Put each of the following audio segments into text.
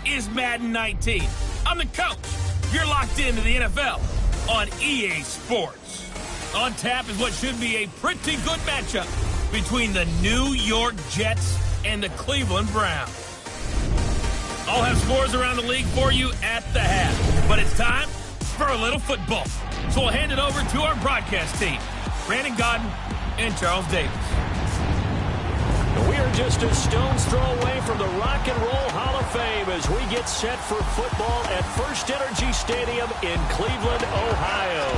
is Madden 19. I'm the coach. You're locked into the NFL on EA Sports. On tap is what should be a pretty good matchup between the New York Jets and the Cleveland Browns. I'll have scores around the league for you at the half, but it's time for a little football. So we'll hand it over to our broadcast team, Brandon Godden and Charles Davis. We are just a stone's throw away from the Rock and Roll Hall of Fame as we get set for football at First Energy Stadium in Cleveland, Ohio.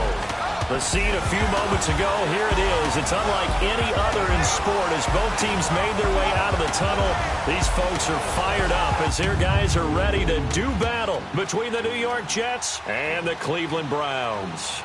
The scene a few moments ago, here it is. It's unlike any other in sport as both teams made their way out of the tunnel. These folks are fired up as their guys are ready to do battle between the New York Jets and the Cleveland Browns.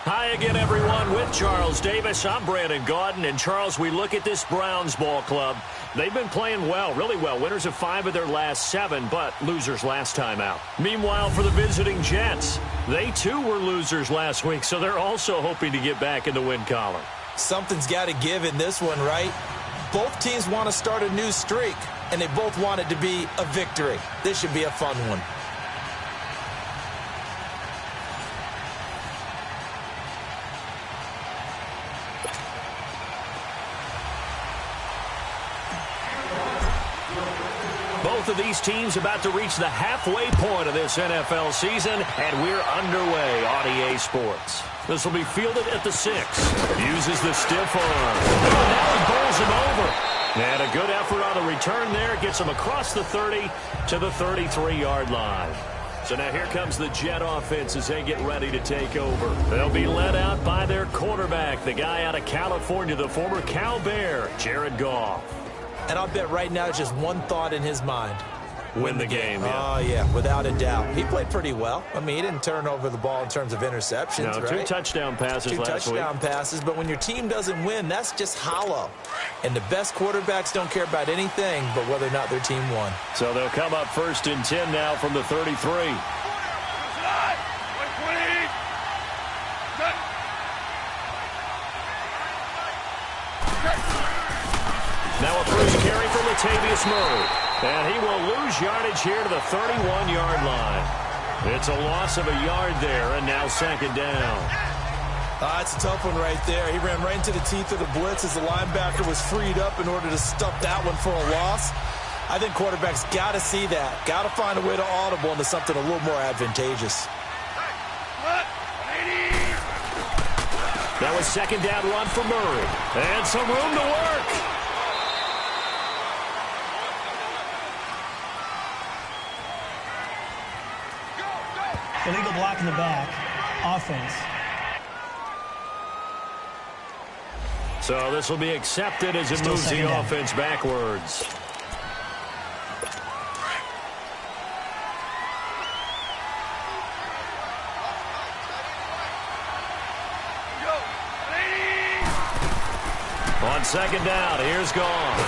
Hi again, everyone, with Charles Davis. I'm Brandon Gaudin. And, Charles, we look at this Browns ball club. They've been playing well, really well. Winners of 5 of their last 7, but losers last time out. Meanwhile, for the visiting Jets, they, too, were losers last week, so they're also hoping to get back in the win column. Something's got to give in this one, right? Both teams want to start a new streak, and they both want it to be a victory. This should be a fun one. Both of these teams about to reach the halfway point of this NFL season, and we're underway on EA Sports. This will be fielded at the 6. Uses the stiff arm. Oh, now he bowls him over. And a good effort on the return there. Gets him across the 30 to the 33-yard line. So now here comes the Jet offense as they get ready to take over. They'll be led out by their quarterback, the guy out of California, the former Cal Bear, Jared Goff. And I'll bet right now just one thought in his mind. Win the game, yeah. Oh, yeah, without a doubt. He played pretty well. I mean, he didn't turn over the ball in terms of interceptions, no, right? 2 touchdown passes last week. 2 touchdown passes, but when your team doesn't win, that's just hollow. And the best quarterbacks don't care about anything but whether or not their team won. So they'll come up 1st and 10 now from the 33. Now a first carry for Latavius Murray. And he will lose yardage here to the 31-yard line. It's a loss of a yard there, and now 2nd down. That's a tough one right there. He ran right into the teeth of the blitz as the linebacker was freed up in order to stuff that one for a loss. I think quarterbacks got to see that. Got to find a way to audible into something a little more advantageous. That was 2nd down run for Murray. And some room to work. Illegal block in the back. Offense. So this will be accepted as it moves the offense backwards. On 2nd down, here's Goff.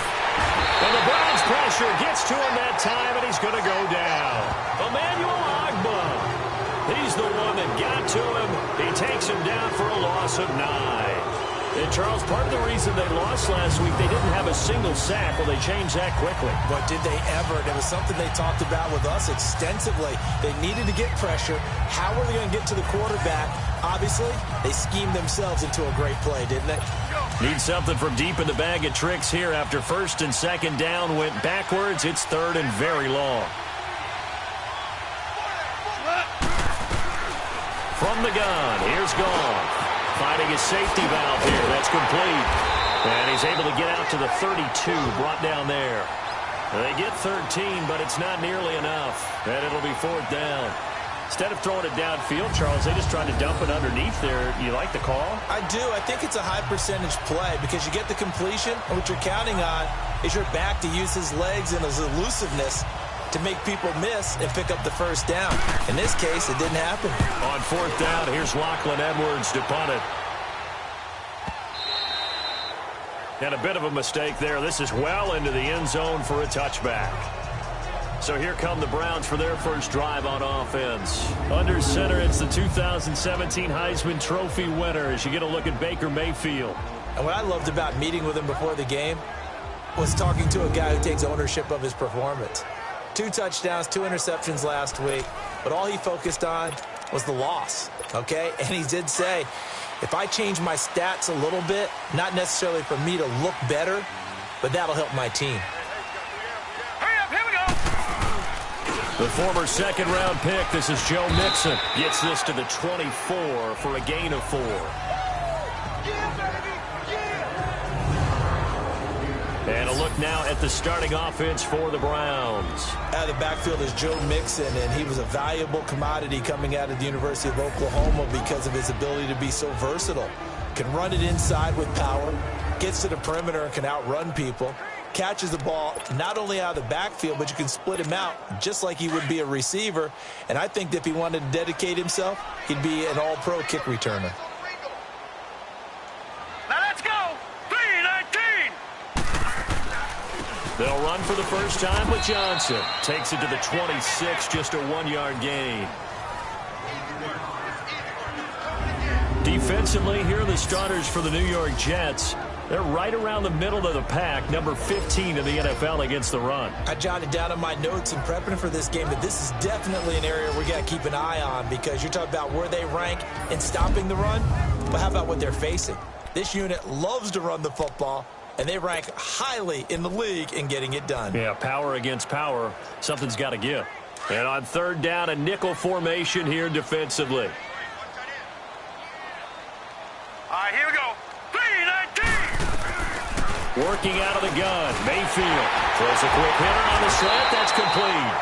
And the Browns pressure gets to him that time, and he's going to go down. Emmanuel Ogbah. He's the one that got to him. He takes him down for a loss of 9. And, Charles, part of the reason they lost last week, they didn't have a single sack. Well, they changed that quickly. But did they ever? It was something they talked about with us extensively. They needed to get pressure. How were they going to get to the quarterback? Obviously, they schemed themselves into a great play, didn't they? Need something from deep in the bag of tricks here after 1st and 2nd down went backwards. It's 3rd and very long. From the gun, here's Goff. Finding his safety valve here. That's complete. And he's able to get out to the 32, brought down there. They get 13, but it's not nearly enough. And it'll be 4th down. Instead of throwing it downfield, Charles, they just tried to dump it underneath there. You like the call? I do. I think it's a high percentage play because you get the completion, and what you're counting on is your back to use his legs and his elusiveness to make people miss and pick up the 1st down. In this case, it didn't happen. On 4th down, here's Lachlan Edwards to punt it. And a bit of a mistake there. This is well into the end zone for a touchback. So here come the Browns for their first drive on offense. Under center, it's the 2017 Heisman Trophy winner as you get a look at Baker Mayfield. And what I loved about meeting with him before the game was talking to a guy who takes ownership of his performance. 2 touchdowns, 2 interceptions last week, but all he focused on was the loss, okay? And he did say, if I change my stats a little bit, not necessarily for me to look better, but that'll help my team. The former second-round pick, this is Joe Mixon, gets this to the 24 for a gain of 4. And a look now at the starting offense for the Browns. Out of the backfield is Joe Mixon, and he was a valuable commodity coming out of the University of Oklahoma because of his ability to be so versatile. Can run it inside with power, gets to the perimeter and can outrun people. Catches the ball not only out of the backfield, but you can split him out just like he would be a receiver. And I think that if he wanted to dedicate himself, he'd be an all-pro kick returner. Now let's go! 3-19! They'll run for the first time with Johnson. Takes it to the 26, just a 1-yard gain. Defensively, here are the starters for the New York Jets. They're right around the middle of the pack, number 15 in the NFL against the run. I jotted down in my notes in prepping for this game that this is definitely an area we got to keep an eye on because you're talking about where they rank in stopping the run, but how about what they're facing? This unit loves to run the football, and they rank highly in the league in getting it done. Yeah, power against power. Something's got to give. And on third down, a nickel formation here defensively. All right, here we go. 3-19! Working out of the gun, Mayfield throws a quick hitter on the slant. That's complete.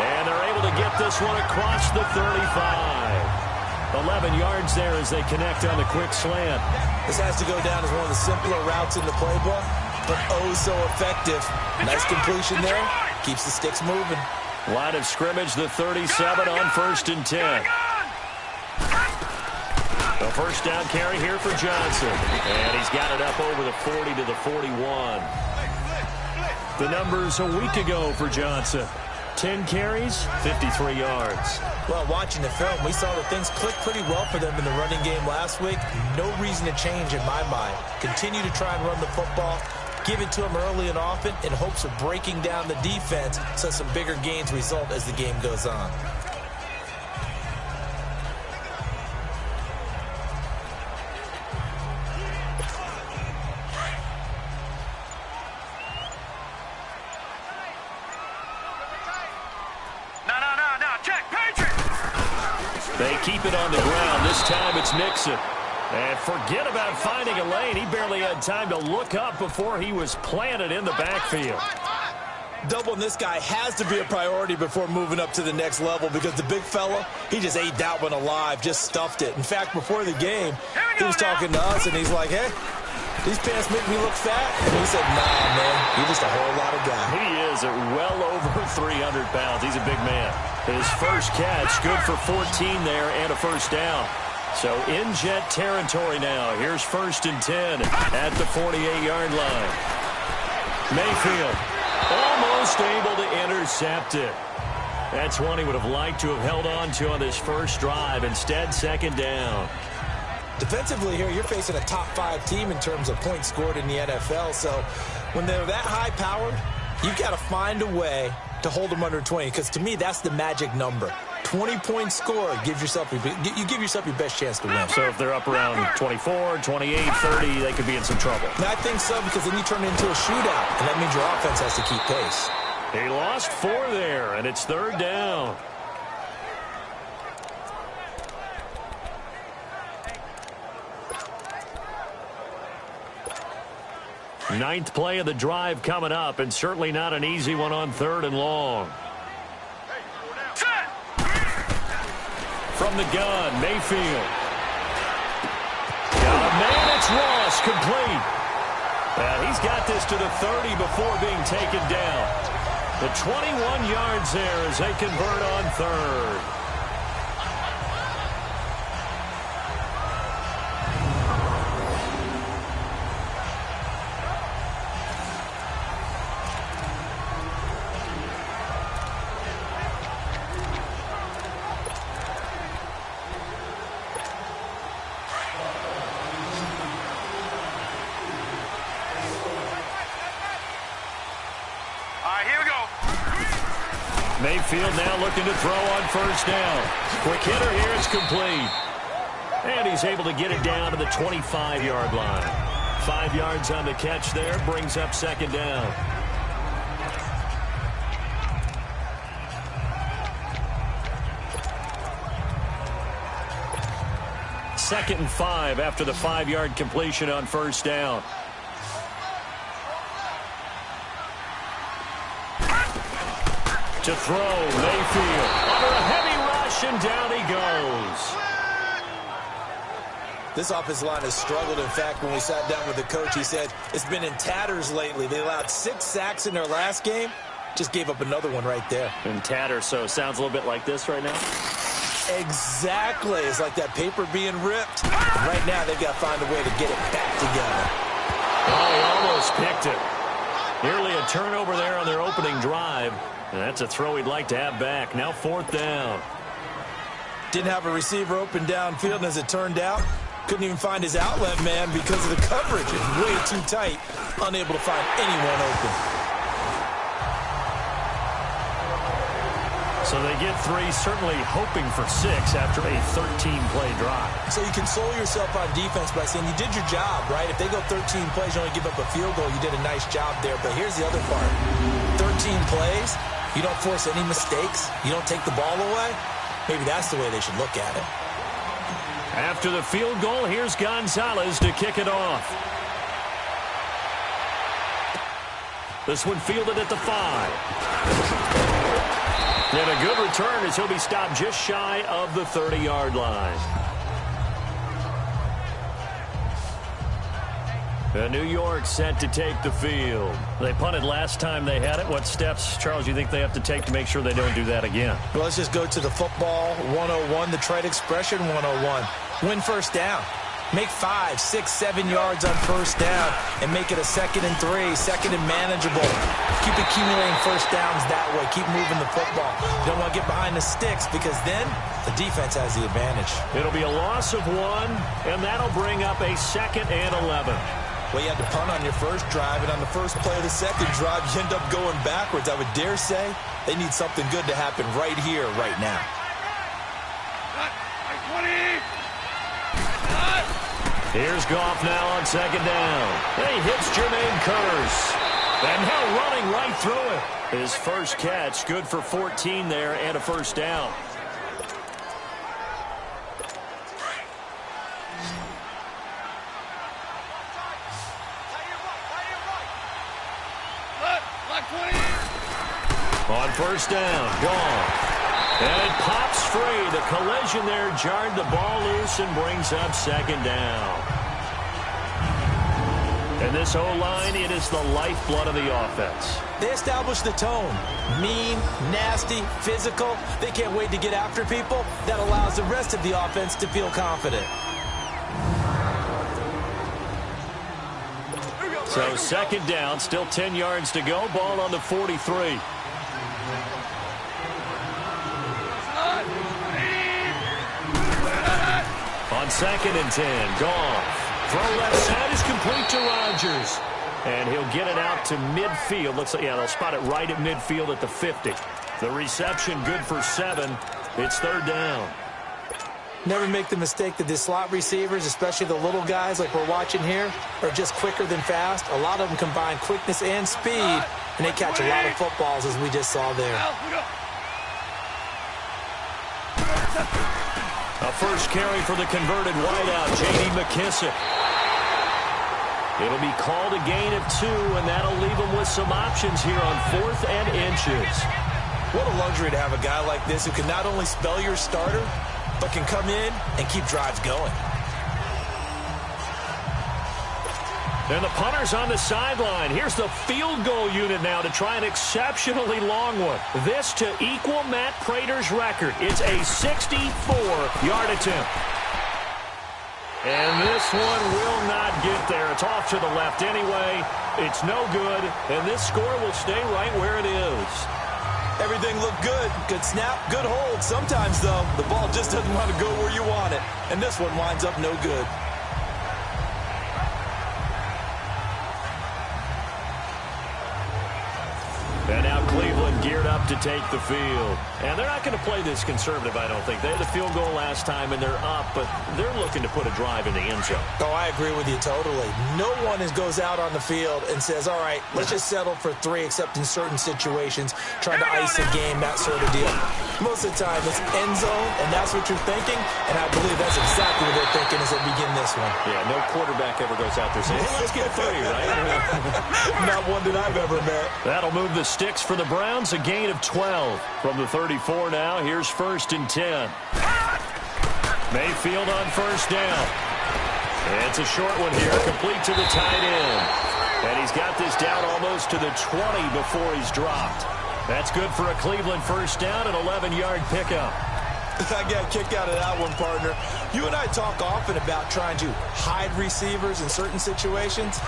And they're able to get this one across the 35. 11 yards there as they connect on the quick slant. This has to go down as one of the simpler routes in the playbook, but oh so effective. Nice completion there. Keeps the sticks moving. Line of scrimmage, the 37 on 1st and 10. The first down carry here for Johnson. And he's got it up over the 40 to the 41. The numbers a week ago for Johnson. 10 carries, 53 yards. Well, watching the film, we saw that things clicked pretty well for them in the running game last week. No reason to change in my mind. Continue to try and run the football. Give it to them early and often in hopes of breaking down the defense so some bigger gains result as the game goes on. They keep it on the ground. This time it's Mixon. And forget about finding a lane. He barely had time to look up before he was planted in the backfield. Doubling this guy has to be a priority before moving up to the next level because the big fella, he just ate that one alive, just stuffed it. In fact, before the game, he was talking to us, and he's like, hey, these pants make me look fat. And we said, nah, man, you're just a whole lot of guy. He is at well over 300 pounds. He's a big man. His first catch, good for 14 there and a first down. So in Jet territory now. Here's 1st and 10 at the 48-yard line. Mayfield almost able to intercept it. That's one he would have liked to have held on to on this first drive. Instead, 2nd down. Defensively here, you're facing a top 5 team in terms of points scored in the NFL. So when they're that high-powered, you've got to find a way to hold them under 20, because to me, that's the magic number. 20 points scored, you give yourself your best chance to win. So if they're up around 24, 28, 30, they could be in some trouble. I think so, because then you turn it into a shootout, and that means your offense has to keep pace. He lost 4 there, and it's 3rd down. Ninth play of the drive coming up, and certainly not an easy one on 3rd and long. From the gun, Mayfield. Got a man, it's Ross, complete. And he's got this to the 30 before being taken down. The 21 yards there as they convert on 3rd. Mayfield now looking to throw on first down. Quick hitter here. It's complete. And he's able to get it down to the 25-yard line. 5 yards on the catch there. Brings up second down. Second and 5 after the 5-yard completion on first down. To throw, Mayfield under a heavy rush, and down he goes. This offensive line has struggled. In fact, when we sat down with the coach, he said it's been in tatters lately. They allowed 6 sacks in their last game. Just gave up another one right there. In tatters, so it sounds a little bit like this right now. Exactly. It's like that paper being ripped. Right now, they've got to find a way to get it back together. Oh, he almost picked it. Nearly a turnover there on their opening drive. And that's a throw he'd like to have back. Now 4th down. Didn't have a receiver open downfield, and as it turned out, couldn't even find his outlet man because of the coverage. It's way too tight, unable to find anyone open. So they get 3, certainly hoping for 6 after a 13-play drive. So you console yourself on defense by saying you did your job, right? If they go 13 plays, you only give up a field goal, you did a nice job there. But here's the other part. 13 plays, you don't force any mistakes, you don't take the ball away. Maybe that's the way they should look at it. After the field goal, here's Gonzalez to kick it off. This one fielded at the 5. And a good return as he'll be stopped just shy of the 30-yard line. New York set to take the field. They punted last time they had it. What steps, Charles, you think they have to take to make sure they don't do that again? Well, let's just go to the football 101, the trade expression 101. Win first down. Make 5, 6, 7 yards on first down and make it a 2nd and 3, 2nd and manageable. Keep accumulating first downs that way. Keep moving the football. You don't want to get behind the sticks because then the defense has the advantage. It'll be a loss of 1, and that'll bring up a 2nd and 11. Well, you had to punt on your first drive, and on the first play of the second drive, you end up going backwards. I would dare say they need something good to happen right here, right now. Here's Goff now on second down. He hits Jermaine Kearse. And now running right through it. His first catch, good for 14 there and a first down. On first down, Goff. And it pops free. The collision there jarred the ball loose and brings up second down. And this O-line, it is the lifeblood of the offense. They establish the tone. Mean, nasty, physical. They can't wait to get after people. That allows the rest of the offense to feel confident. So second down, still 10 yards to go. Ball on the 43. On 2nd and 10, Goff. Throw left side is complete to Rodgers. And he'll get it out to midfield. Looks like, yeah, they'll spot it right at midfield at the 50. The reception good for 7. It's 3rd down. Never make the mistake that the slot receivers, especially the little guys like we're watching here, are just quicker than fast. A lot of them combine quickness and speed, and they catch a lot of footballs, as we just saw there. A first carry for the converted wideout, J.D. McKissick. It'll be called a gain of 2, and that'll leave them with some options here on 4th and inches. What a luxury to have a guy like this who can not only spell your starter, but can come in and keep drives going. And the punter's on the sideline. Here's the field goal unit now to try an exceptionally long one. This to equal Matt Prater's record. It's a 64-yard attempt. And this one will not get there. It's off to the left anyway. It's no good, and this score will stay right where it is. Everything looked good. Good snap, good hold. Sometimes, though, the ball just doesn't want to go where you want it. And this one winds up no good. And now Cleveland geared up to take the field. And they're not going to play this conservative, I don't think. They had the field goal last time, and they're up, but they're looking to put a drive in the end zone. Oh, I agree with you totally. No one goes out on the field and says, all right, let's just settle for 3, except in certain situations, trying to ice a game, that sort of deal. Most of the time, it's end zone, and that's what you're thinking, and I believe that's exactly what they're thinking as they begin this one. Yeah, no quarterback ever goes out there saying, hey, let's get 3, right? Not one that I've ever met. That'll move the sticks for the Browns, a gain of 12. From the 34 now, here's 1st and 10. Mayfield on 1st down. It's a short one here, complete to the tight end. And he's got this down almost to the 20 before he's dropped. That's good for a Cleveland 1st down, an 11-yard pickup. I got a kick out of that one, partner. You and I talk often about trying to hide receivers in certain situations,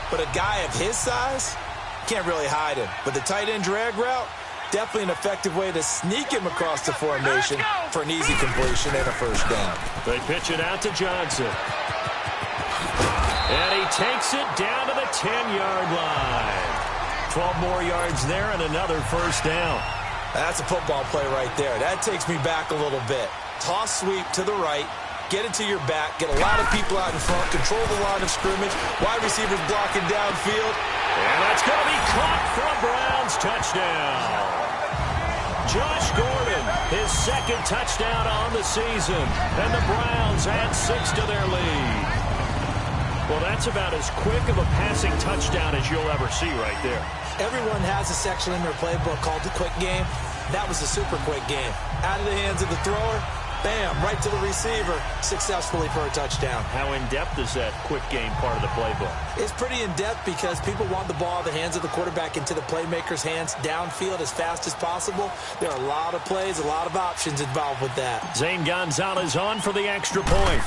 but a guy of his size can't really hide him. But the tight end drag route, definitely an effective way to sneak him across the formation for an easy completion and a 1st down. They pitch it out to Johnson. And he takes it down to the 10-yard line. 12 more yards there and another 1st down. That's a football play right there. That takes me back a little bit. Toss sweep to the right. Get it to your back. Get a lot of people out in front. Control the line of scrimmage. Wide receivers blocking downfield. And that's going to be caught for a Browns touchdown. Josh Gordon, his 2nd touchdown on the season. And the Browns add 6 to their lead. Well, that's about as quick of a passing touchdown as you'll ever see right there. Everyone has a section in their playbook called the quick game. That was a super quick game. Out of the hands of the thrower, bam, right to the receiver, successfully for a touchdown. How in-depth is that quick game part of the playbook? It's pretty in-depth because people want the ball out of the hands of the quarterback into the playmaker's hands downfield as fast as possible. There are a lot of plays, a lot of options involved with that. Zane Gonzalez on for the extra point.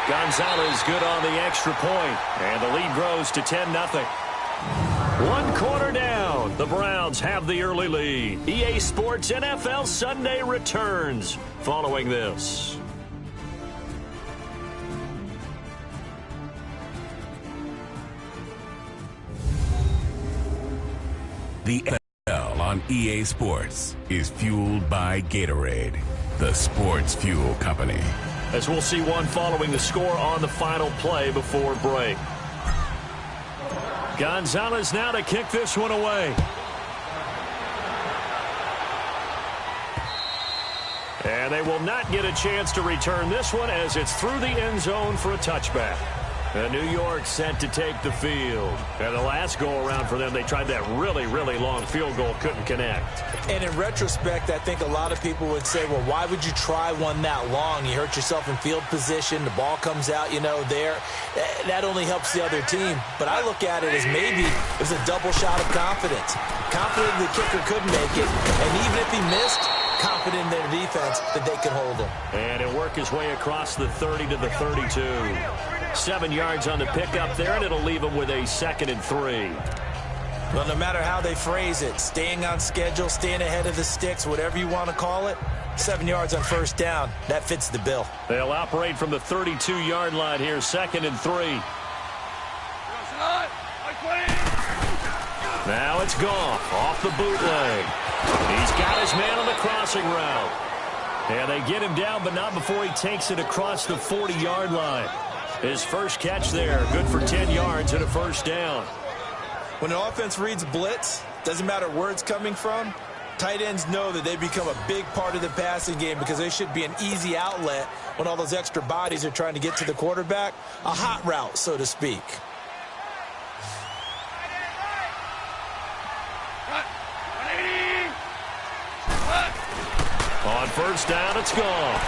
Gonzalez good on the extra point, and the lead grows to 10-0. 1 quarter down. The Browns have the early lead. EA Sports NFL Sunday returns following this. The NFL on EA Sports is fueled by Gatorade, the sports fuel company. As we'll see one following the score on the final play before break. Gonzalez now to kick this one away. And they will not get a chance to return this one as it's through the end zone for a touchback. And New York set to take the field. And the last go-around for them, they tried that really, really long field goal, couldn't connect. And in retrospect, I think a lot of people would say, well, why would you try one that long? You hurt yourself in field position. The ball comes out, there. That only helps the other team. But I look at it as maybe it was a double shot of confidence. Confident the kicker could make it. And even if he missed, confident in their defense that they can hold him. And he'll work his way across the 30 to the 32. 7 yards on the pickup there, and it'll leave him with a 2nd and 3. Well, no matter how they phrase it, staying on schedule, staying ahead of the sticks, whatever you want to call it, 7 yards on 1st down, that fits the bill. They'll operate from the 32-yard line here, 2nd and 3. Now it's Goff off the bootleg. He's got his man on the crossing route. And they get him down, but not before he takes it across the 40-yard line. His first catch there, good for 10 yards and a 1st down. When an offense reads blitz, doesn't matter where it's coming from, tight ends know that they become a big part of the passing game because they should be an easy outlet when all those extra bodies are trying to get to the quarterback. A hot route, so to speak. On 1st down, it's gone.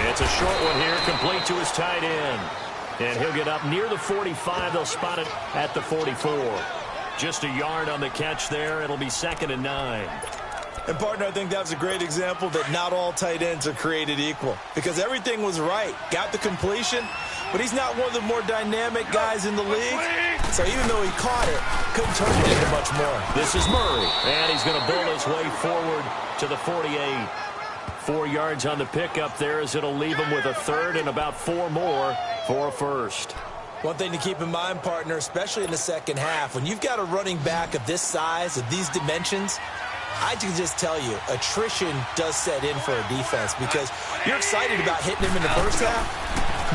It's a short one here, complete to his tight end. And he'll get up near the 45. They'll spot it at the 44. Just a yard on the catch there. It'll be 2nd and 9. And, partner, I think that was a great example that not all tight ends are created equal because everything was right. Got the completion, but he's not one of the more dynamic guys in the league. So even though he caught it, couldn't turn it into much more. This is Murray, and he's going to bull his way forward to the 48. 4 yards on the pickup there as it'll leave him with a 3rd and about 4 more for a 1st. One thing to keep in mind, partner, especially in the second half, when you've got a running back of this size, of these dimensions, I can just tell you, attrition does set in for a defense because you're excited about hitting him in the first half.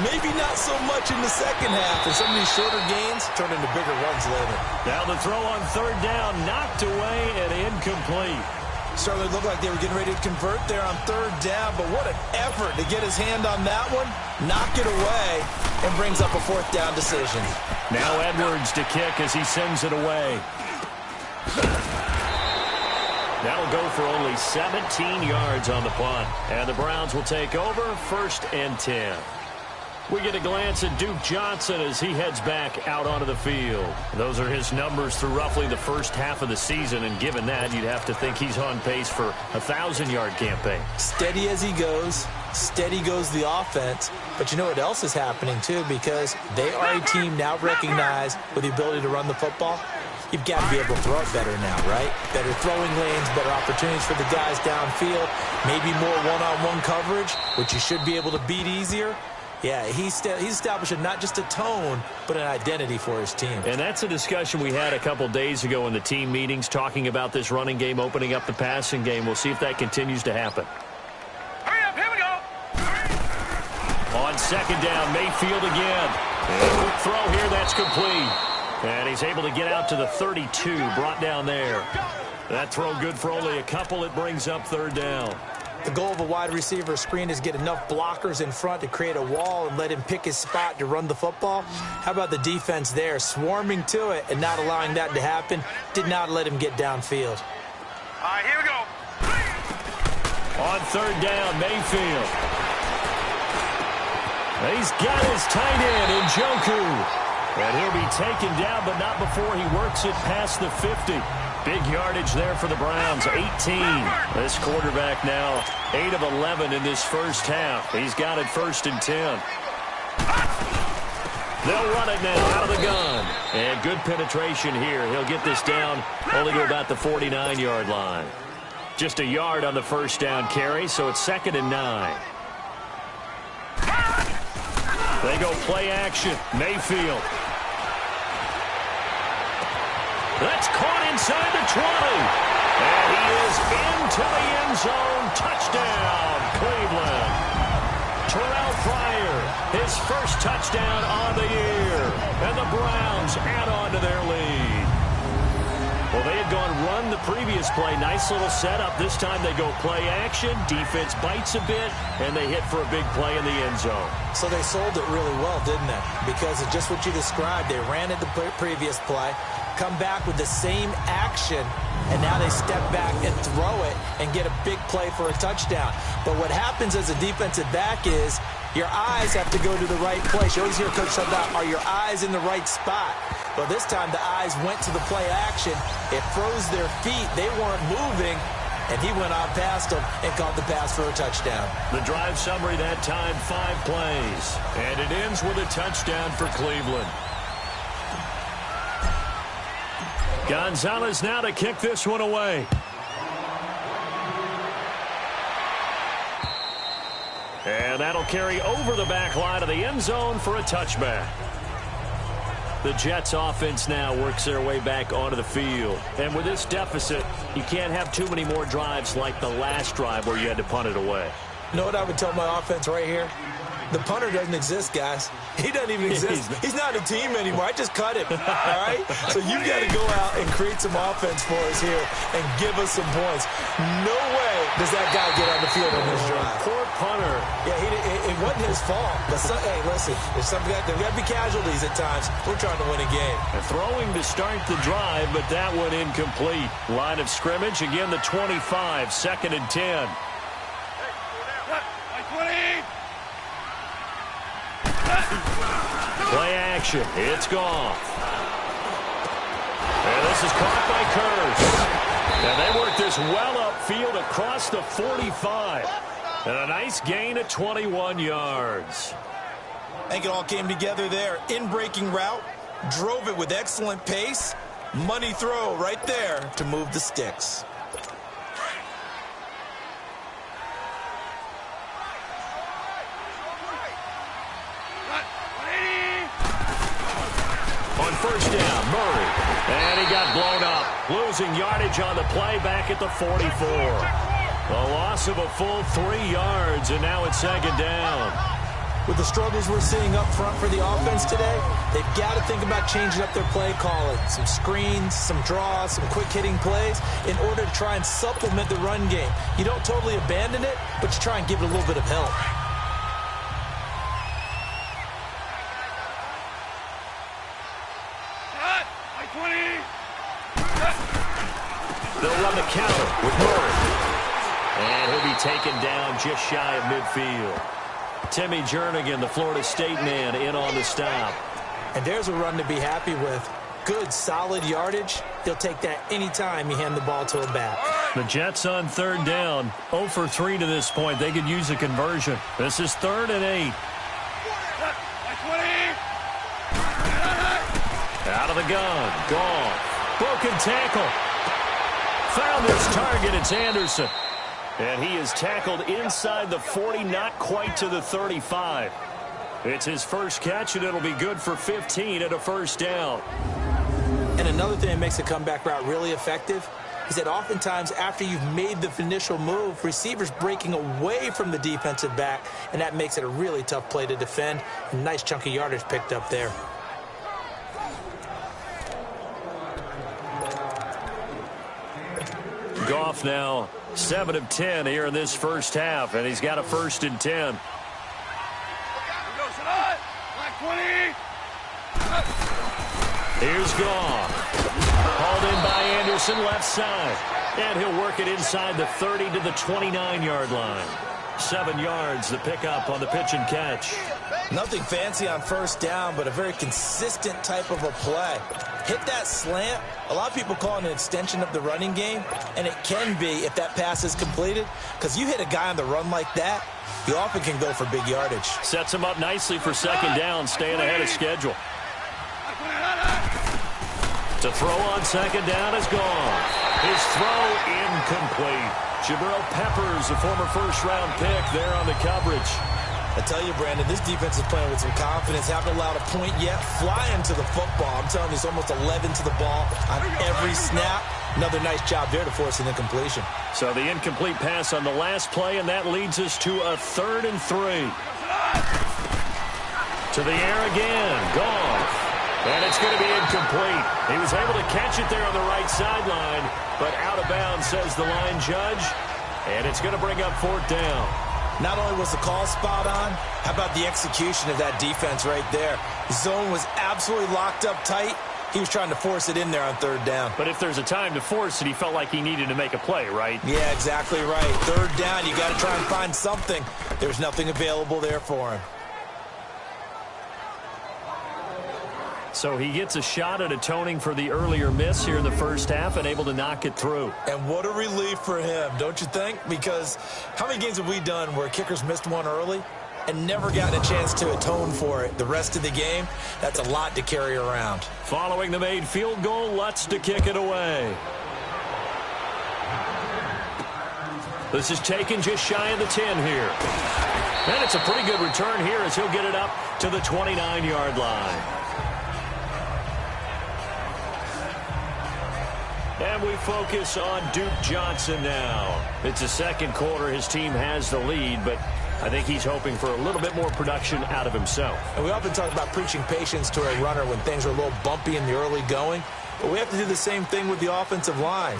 Maybe not so much in the second half, and some of these shorter gains turn into bigger runs later. Now the throw on third down, knocked away and incomplete. Certainly looked like they were getting ready to convert there on third down, but what an effort to get his hand on that one, knock it away, and brings up a fourth down decision. Now Edwards to kick as he sends it away. That'll go for only 17 yards on the punt. And the Browns will take over, 1st and 10. We get a glance at Duke Johnson as he heads back out onto the field. Those are his numbers through roughly the first half of the season, and given that, you'd have to think he's on pace for a 1,000-yard campaign. Steady as he goes, steady goes the offense. But you know what else is happening, too, because they are a team now recognized with the ability to run the football. You've got to be able to throw it better now, right? Better throwing lanes, better opportunities for the guys downfield, maybe more one-on-one coverage, which you should be able to beat easier. Yeah, he's establishing not just a tone, but an identity for his team. And that's a discussion we had a couple days ago in the team meetings, talking about this running game opening up the passing game. We'll see if that continues to happen. Hurry up, here we go. On second down, Mayfield again. And quick throw here, that's complete. And he's able to get out to the 32, brought down there. That throw good for only a couple. It brings up third down. The goal of a wide receiver screen is get enough blockers in front to create a wall and let him pick his spot to run the football. How about the defense there, swarming to it and not allowing that to happen? Did not let him get downfield. All right, here we go. On third down, Mayfield. He's got his tight end, Njoku. And he'll be taken down, but not before he works it past the 50. Big yardage there for the Browns, 18. This quarterback now 8 of 11 in this first half. He's got it 1st and 10. They'll run it now out of the gun. And good penetration here. He'll get this down only to about the 49-yard line. Just a yard on the first down carry, so it's 2nd and 9. They go play action. Mayfield. That's caught inside the 20. And he is into the end zone. Touchdown, Cleveland. Terrell Pryor, his first touchdown on the year. And the Browns add on to their lead. Well, they had gone run the previous play. Nice little setup. This time they go play action. Defense bites a bit, and they hit for a big play in the end zone. So they sold it really well, didn't they? Because of just what you described. They ran it the previous play, come back with the same action, and now they step back and throw it and get a big play for a touchdown. But what happens as a defensive back is your eyes have to go to the right place. You always hear Coach talk about, are your eyes in the right spot? Well, this time the eyes went to the play action. It froze their feet. They weren't moving, and he went on past them and caught the pass for a touchdown. The drive summary that time, 5 plays. And it ends with a touchdown for Cleveland. Gonzalez now to kick this one away. And that'll carry over the back line of the end zone for a touchback. The Jets offense now works their way back onto the field. And with this deficit, you can't have too many more drives like the last drive where you had to punt it away. You know what I would tell my offense right here? The punter doesn't exist, guys. He doesn't even exist. He's not a team anymore. I just cut him, all right? So you got to go out and create some offense for us here and give us some points. No way does that guy get on the field on this drive. Poor punter. Yeah, it wasn't his fault. But hey, listen, there's got to be casualties at times. We're trying to win a game. And throwing to start the drive, but that one incomplete. Line of scrimmage, again the 25, 2nd and 10. Play action. It's gone. And this is caught by Kurtz. And they work this well upfield across the 45. And a nice gain of 21 yards. I think it all came together there. In-breaking route. Drove it with excellent pace. Money throw right there to move the sticks. first down. Murray. And he got blown up. Losing yardage on the play back at the 44. A loss of a full 3 yards, and now it's second down. With the struggles we're seeing up front for the offense today, they've got to think about changing up their play calling. Some screens, some draws, some quick-hitting plays in order to try and supplement the run game. You don't totally abandon it, but you try and give it a little bit of help. They'll run the counter with Murray. And he'll be taken down just shy of midfield. Timmy Jernigan, the Florida State man, in on the stop. And there's a run to be happy with. Good, solid yardage. He'll take that anytime you hand the ball to a back. The Jets on third down. 0 for 3 to this point. They could use a conversion. This is 3rd and 8. Out of the gun. Gone. Broken tackle. Found his target. It's Anderson. And he is tackled inside the 40, not quite to the 35. It's his first catch, and it'll be good for 15 at a first down. And another thing that makes a comeback route really effective is that oftentimes after you've made the initial move, receivers breaking away from the defensive back, and that makes it a really tough play to defend. A nice chunk of yardage picked up there. Goff now 7 of 10 here in this first half, and he's got a 1st and 10. Here's Goff. Hauled in by Anderson, left side. And he'll work it inside the 30 to the 29-yard line. 7 yards, the pickup on the pitch and catch. Nothing fancy on first down, but a very consistent type of a play. Hit that slant. A lot of people call it an extension of the running game, and it can be if that pass is completed, because you hit a guy on the run like that, you often can go for big yardage. Sets him up nicely for second down, staying ahead of schedule. To throw on second down is gone. His throw incomplete. Jabril Peppers, a former first-round pick, there on the coverage. I tell you, Brandon, this defense is playing with some confidence. Haven't allowed a point yet. Flying to the football. I'm telling you, it's almost 11 to the ball on every snap. Another nice job there to force an incompletion. So the incomplete pass on the last play, and that leads us to a 3rd and 3. To the air again. Gone. And it's going to be incomplete. He was able to catch it there on the right sideline, but out of bounds, says the line judge. And it's going to bring up 4th down. Not only was the call spot on, how about the execution of that defense right there? The zone was absolutely locked up tight. He was trying to force it in there on 3rd down. But if there's a time to force it, he felt like he needed to make a play, right? Yeah, exactly right. 3rd down, you got to try and find something. There's nothing available there for him. So he gets a shot at atoning for the earlier miss here in the first half and able to knock it through. And what a relief for him, don't you think? Because how many games have we done where kickers missed one early and never gotten a chance to atone for it the rest of the game? That's a lot to carry around. Following the made field goal, Lutz to kick it away. This is taken just shy of the 10 here. And it's a pretty good return here as he'll get it up to the 29-yard line. And we focus on Duke Johnson now. It's the second quarter. His team has the lead, but I think he's hoping for a little bit more production out of himself. And we often talk about preaching patience to a runner when things are a little bumpy in the early going, but we have to do the same thing with the offensive line.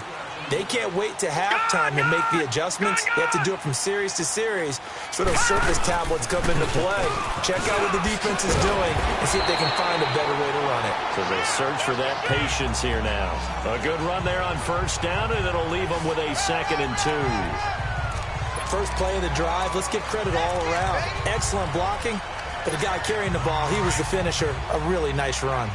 They can't wait to halftime and make the adjustments. They have to do it from series to series so those surface tablets come into play. Check out what the defense is doing and see if they can find a better way to run it. So they search for that patience here now. A good run there on first down, and it'll leave them with a 2nd and 2. First play of the drive, let's give credit all around. Excellent blocking, but the guy carrying the ball, he was the finisher. A really nice run.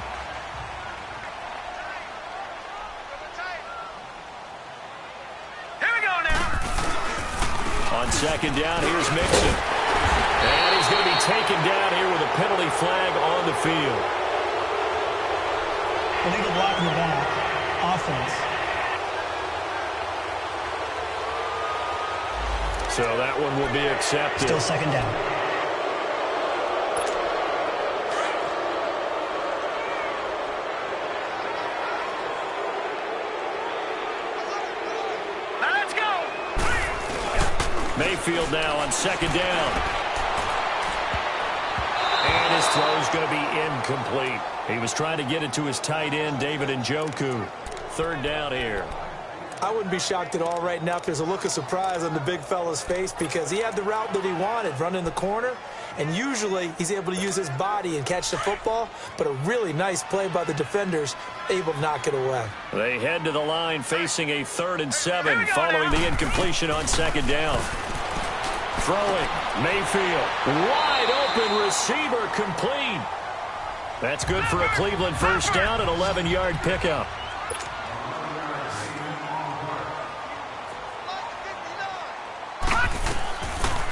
On second down, here's Mixon. And he's going to be taken down here with a penalty flag on the field. Illegal block in the back. Offense. So that one will be accepted. Still second down. Mayfield now on second down. And his throw is going to be incomplete. He was trying to get it to his tight end, David Njoku. Third down here. I wouldn't be shocked at all right now if there's a look of surprise on the big fella's face because he had the route that he wanted, running the corner, and usually he's able to use his body and catch the football, but a really nice play by the defenders, able to knock it away. They head to the line facing a 3rd and 7 following the incompletion on second down. Throwing, Mayfield, wide open receiver, complete. That's good for a Cleveland first down, an 11-yard pickup.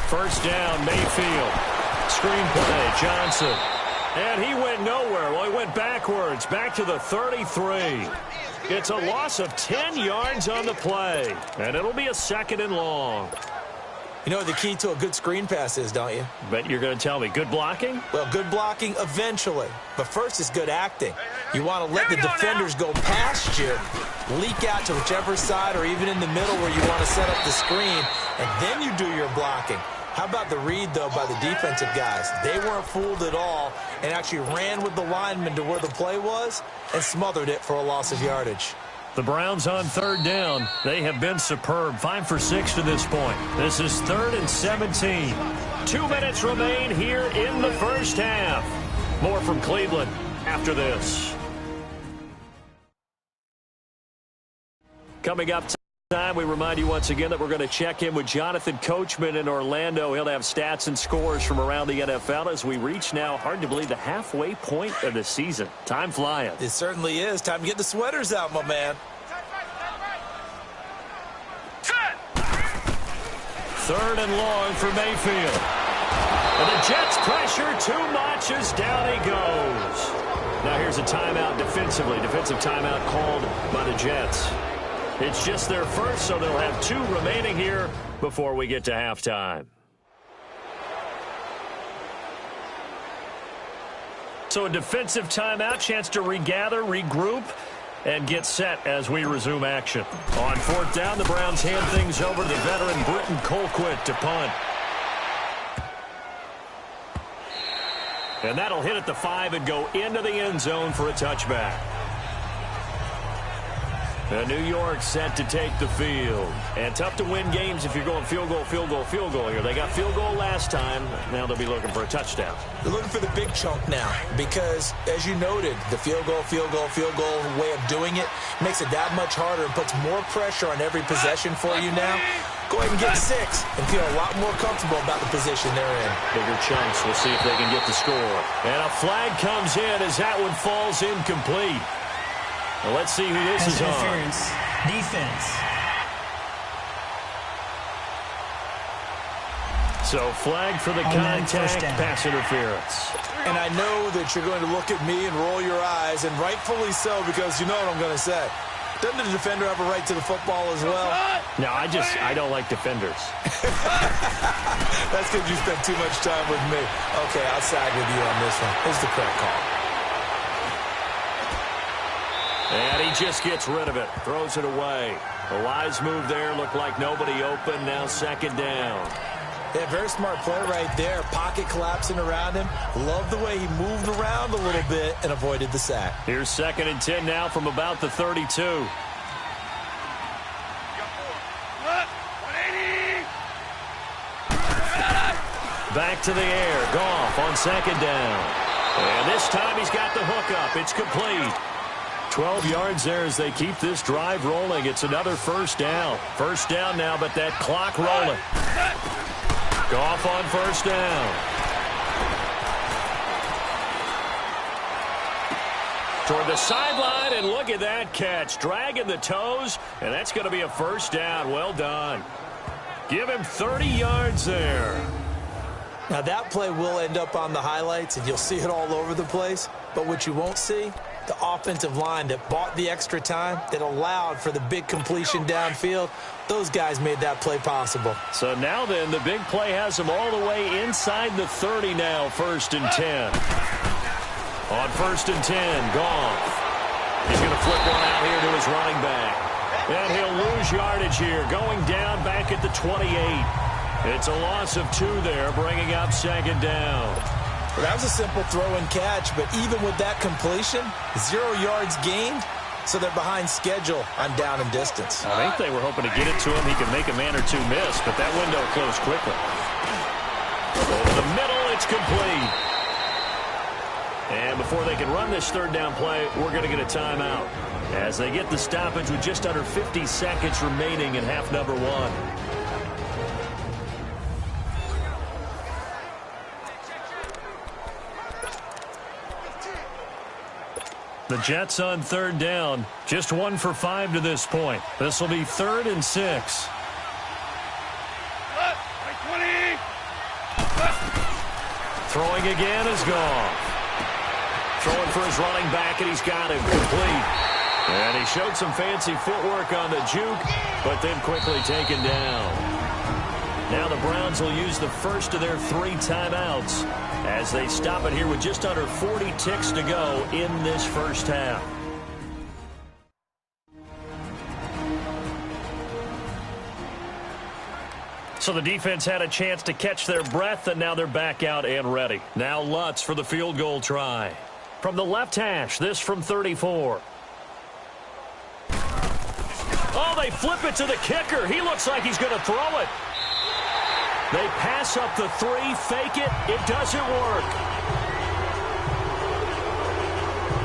First down, Mayfield. Screenplay, Johnson. And he went nowhere. Well, he went backwards, back to the 33. It's a loss of 10 yards on the play. And it'll be a 2nd and long. You know what the key to a good screen pass is, don't you? Bet you're going to tell me. Good blocking? Well, good blocking eventually. But first is good acting. You want to let the defenders go past you, leak out to whichever side or even in the middle where you want to set up the screen, and then you do your blocking. How about the read, though, by the defensive guys? They weren't fooled at all and actually ran with the lineman to where the play was and smothered it for a loss of yardage. The Browns on 3rd down. They have been superb. 5 for 6 to this point. This is 3rd and 17. 2 minutes remain here in the first half. More from Cleveland after this. Coming up time, we remind you once again that we're going to check in with Jonathan Coachman in Orlando. He'll have stats and scores from around the NFL as we reach now, hard to believe, the halfway point of the season. Time flying. It certainly is. Time to get the sweaters out, my man. 3rd and long for Mayfield. And the Jets pressure too much as down he goes. Now here's a timeout defensively. Defensive timeout called by the Jets. It's just their first, so they'll have 2 remaining here before we get to halftime. So a defensive timeout, chance to regather, regroup, and get set as we resume action. On 4th down, the Browns hand things over to the veteran Britton Colquitt to punt. And that'll hit at the 5 and go into the end zone for a touchback. And New York set to take the field. And tough to win games if you're going field goal, field goal, field goal here. They got field goal last time. Now they'll be looking for a touchdown. They're looking for the big chunk now because, as you noted, the field goal way of doing it makes it that much harder and puts more pressure on every possession for you now. Go ahead and get 6 and feel a lot more comfortable about the position they're in. Bigger chunks. We'll see if they can get the score. And a flag comes in as that one falls incomplete. Well, let's see who this is on. Interference. Defense. So flag for the contact, pass interference. And I know that you're going to look at me and roll your eyes, and rightfully so, because you know what I'm going to say. Doesn't the defender have a right to the football as well? No, I don't like defenders. That's because you spent too much time with me. Okay, I'll side with you on this one. Here's the correct call. And he just gets rid of it, throws it away. A wise move there, looked like nobody open, now 2nd down. Yeah, very smart play right there. Pocket collapsing around him. Love the way he moved around a little bit and avoided the sack. Here's 2nd and 10 now from about the 32. Back to the air. Goff on 2nd down. And this time he's got the hook up. It's complete. 12 yards there as they keep this drive rolling. It's another first down. First down now, but that clock rolling. Goff on first down. Toward the sideline, and look at that catch. Dragging the toes, and that's going to be a first down. Well done. Give him 30 yards there. Now, that play will end up on the highlights, and you'll see it all over the place. But what you won't see, the offensive line that bought the extra time, that allowed for the big completion downfield, those guys made that play possible. So now then, the big play has them all the way inside the 30 now, 1st and 10. On 1st and 10, Goff. He's going to flip one out here to his running back. And he'll lose yardage here, going down back at the 28. It's a loss of 2 there, bringing up second down. Well, that was a simple throw and catch, but even with that completion, 0 yards gained, so they're behind schedule on down and distance. I think they were hoping to get it to him. He could make a man or two miss, but that window closed quickly. Over the middle, it's complete. And before they can run this third down play, we're going to get a timeout as they get the stoppage with just under 50 seconds remaining in half number 1. The Jets on third down, just 1 for 5 to this point. This will be 3rd and 6. Throwing again is gone. Throwing for his running back, and he's got him complete. And he showed some fancy footwork on the juke, but then quickly taken down. Now the Browns will use the first of their 3 timeouts as they stop it here with just under 40 ticks to go in this first half. So the defense had a chance to catch their breath, and now they're back out and ready. Now Lutz for the field goal try. From the left hash, this from 34. Oh, they flip it to the kicker. He looks like he's going to throw it. They pass up the 3, fake it. It doesn't work.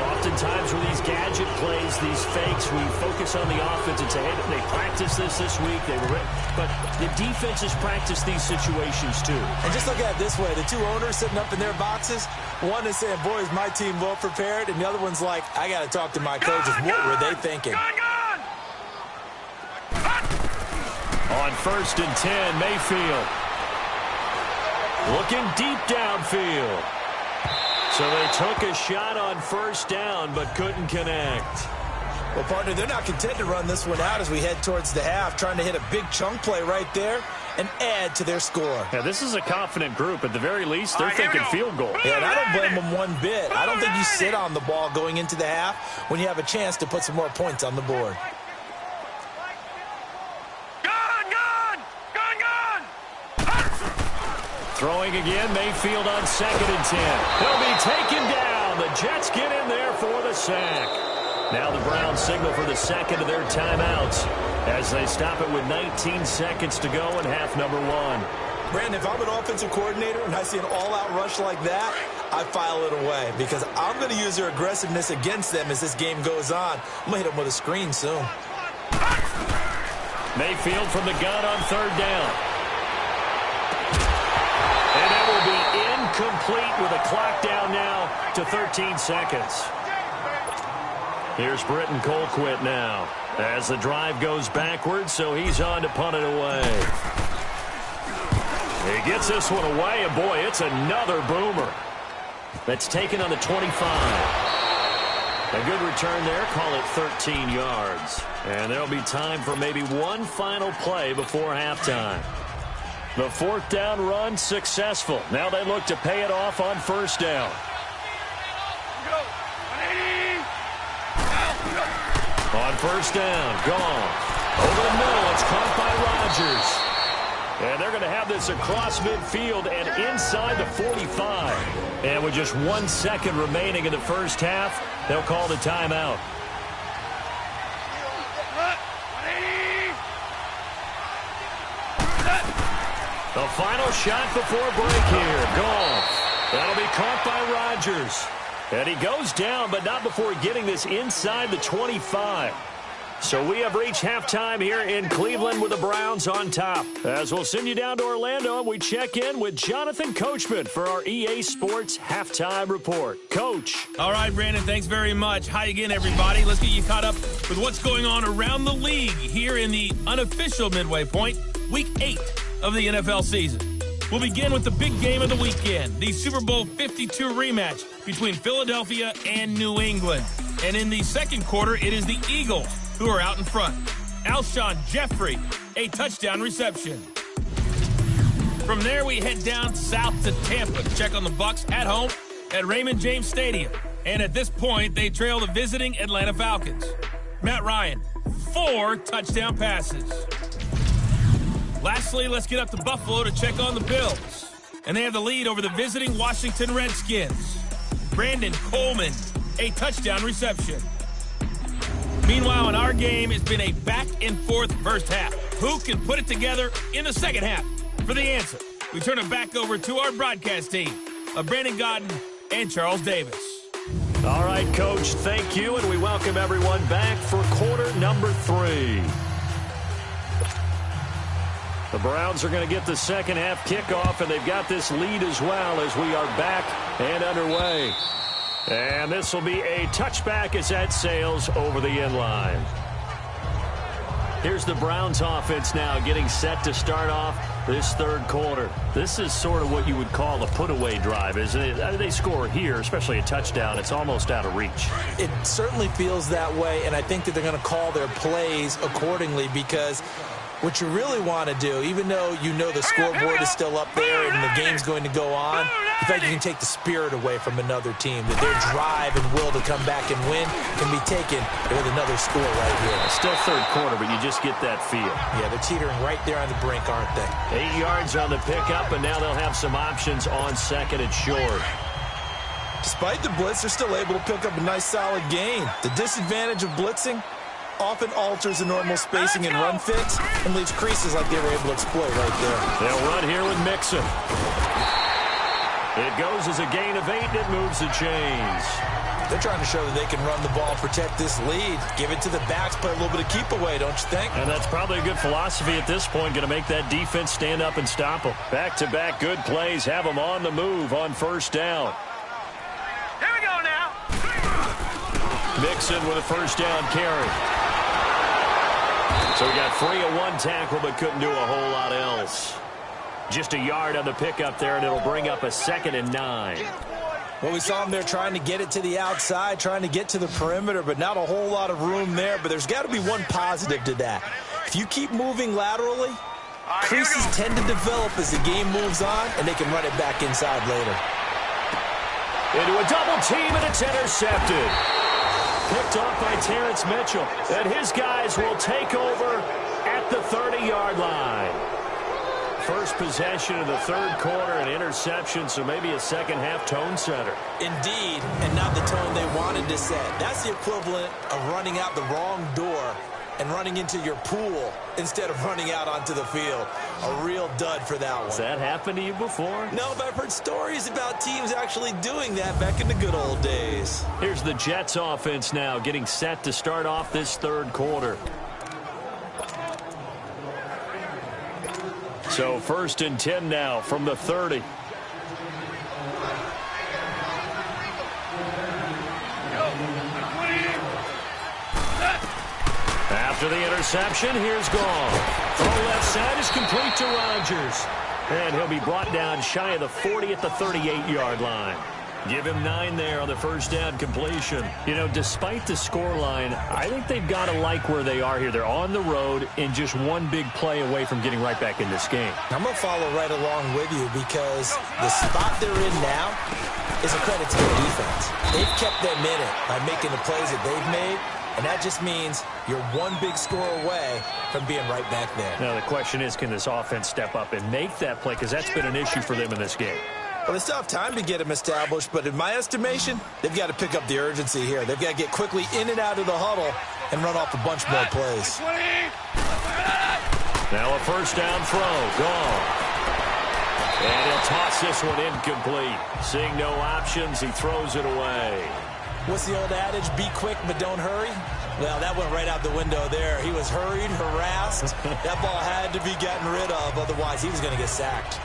Oftentimes with these gadget plays, these fakes, we focus on the offense and say, hey, they practiced this week. They were ready. But the defenses practice these situations too. And just look at it this way. The 2 owners sitting up in their boxes, one is saying, boy, is my team well prepared, and the other one's like, I got to talk to my coaches. What were they thinking? On 1st and 10, Mayfield. Looking deep downfield. So they took a shot on first down, but couldn't connect. Well, partner, they're not content to run this one out as we head towards the half, trying to hit a big chunk play right there and add to their score. Yeah, this is a confident group. At the very least, they're thinking field goal. Yeah, and I don't blame them one bit. I don't think you sit on the ball going into the half when you have a chance to put some more points on the board. Throwing again, Mayfield on 2nd and 10. He'll be taken down. The Jets get in there for the sack. Now the Browns signal for the second of their timeouts as they stop it with 19 seconds to go in half number 1. Brandon, if I'm an offensive coordinator and I see an all-out rush like that, I file it away because I'm going to use their aggressiveness against them as this game goes on. I'm going to hit them with a screen soon. Mayfield from the gun on 3rd down. And that will be incomplete with a clock down now to 13 seconds. Here's Britton Colquitt now as the drive goes backwards, so he's on to punt it away. He gets this one away, and boy, it's another boomer. That's taken on the 25. A good return there, call it 13 yards. And there'll be time for maybe one final play before halftime. The 4th down run successful. Now they look to pay it off on 1st down. On 1st down, gone. Over the middle, it's caught by Rodgers. And they're going to have this across midfield and inside the 45. And with just 1 second remaining in the first half, they'll call the timeout. The final shot before break here. Gone. That'll be caught by Rodgers. And he goes down, but not before getting this inside the 25. So we have reached halftime here in Cleveland with the Browns on top. As we'll send you down to Orlando, and we check in with Jonathan Coachman for our EA Sports Halftime Report. Coach. All right, Brandon, thanks very much. Hi again, everybody. Let's get you caught up with what's going on around the league here in the unofficial midway point, Week 8 of the NFL season. We'll begin with the big game of the weekend, the Super Bowl 52 rematch between Philadelphia and New England. And in the second quarter, it is the Eagles who are out in front. Alshon Jeffrey, a touchdown reception. From there, we head down south to Tampa to check on the Bucs at home at Raymond James Stadium. And at this point, they trail the visiting Atlanta Falcons. Matt Ryan, 4 touchdown passes. Lastly, let's get up to Buffalo to check on the Bills. And they have the lead over the visiting Washington Redskins. Brandon Coleman, a touchdown reception. Meanwhile, in our game, it's been a back-and-forth first half. Who can put it together in the second half? For the answer, we turn it back over to our broadcast team of Brandon Godden and Charles Davis. All right, Coach, thank you, and we welcome everyone back for quarter number 3. The Browns are going to get the second half kickoff, and they've got this lead as well as we are back and underway. And this will be a touchback as that sails over the end line. Here's the Browns offense now getting set to start off this third quarter. This is sort of what you would call a put-away drive, isn't it? They score here, especially a touchdown. It's almost out of reach. It certainly feels that way, and I think that they're going to call their plays accordingly because what you really want to do, even though you know the scoreboard is still up there and the game's going to go on, the fact you can take the spirit away from another team, that their drive and will to come back and win can be taken with another score right here. Still third quarter, but you just get that feel. Yeah, they're teetering right there on the brink, aren't they? 8 yards on the pickup, and now they'll have some options on second and short. Despite the blitz, they're still able to pick up a nice, solid gain. The disadvantage of blitzing often alters the normal spacing and run fits and leaves creases like they were able to exploit right there. They'll run here with Mixon. It goes as a gain of 8, and it moves the chains. They're trying to show that they can run the ball, protect this lead, give it to the backs, play a little bit of keep away, don't you think? And that's probably a good philosophy at this point, going to make that defense stand up and stop them. Back-to-back good plays, have them on the move on first down. Here we go now. Mixon with a first down carry. So we got 3 of 1 tackle, but couldn't do a whole lot else. Just a yard on the pickup there, and it'll bring up a 2nd and 9. Well, we saw them there trying to get it to the outside, trying to get to the perimeter, but not a whole lot of room there. But there's got to be one positive to that. If you keep moving laterally, creases tend to develop as the game moves on, and they can run it back inside later. Into a double team, and it's intercepted. Picked off by Terrence Mitchell. And his guys will take over at the 30-yard line. First possession of the third quarter, an interception, so maybe a second-half tone setter. Indeed, and not the tone they wanted to set. That's the equivalent of running out the wrong door and running into your pool instead of running out onto the field. A real dud for that one. Has that happened to you before? No, but I've heard stories about teams actually doing that back in the good old days. Here's the Jets offense now getting set to start off this third quarter. So 1st and 10 now from the 30. After the interception, here's Gall. Throw left side is complete to Rodgers. And he'll be brought down shy of the 40 at the 38-yard line. Give him 9 there on the first down completion. You know, despite the scoreline, I think they've got to like where they are here. They're on the road and just one big play away from getting right back in this game. I'm going to follow right along with you because the spot they're in now is a credit to their defense. They've kept them in it by making the plays that they've made. And that just means you're one big score away from being right back there. Now, the question is, can this offense step up and make that play? Because that's been an issue for them in this game. Well, they still have time to get them established, but in my estimation, they've got to pick up the urgency here. They've got to get quickly in and out of the huddle and run off a bunch more plays. Now a first down throw. Gone. And he'll toss this one incomplete. Seeing no options, he throws it away. What's the old adage? Be quick, but don't hurry. Well, that went right out the window there. He was hurried, harassed. That ball had to be gotten rid of, otherwise he was going to get sacked.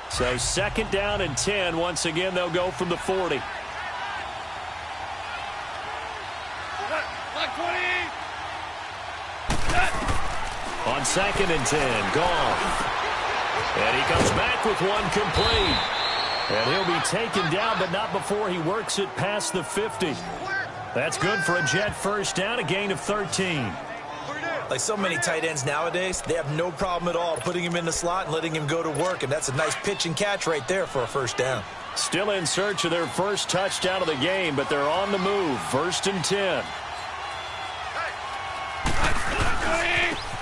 So 2nd down and 10. Once again, they'll go from the 40. On 2nd and 10, Gone. And he comes back with one complete. And he'll be taken down, but not before he works it past the 50. That's good for a Jet first down, a gain of 13. Like so many tight ends nowadays, they have no problem at all putting him in the slot and letting him go to work, and that's a nice pitch and catch right there for a first down. Still in search of their first touchdown of the game, but they're on the move. 1st and 10.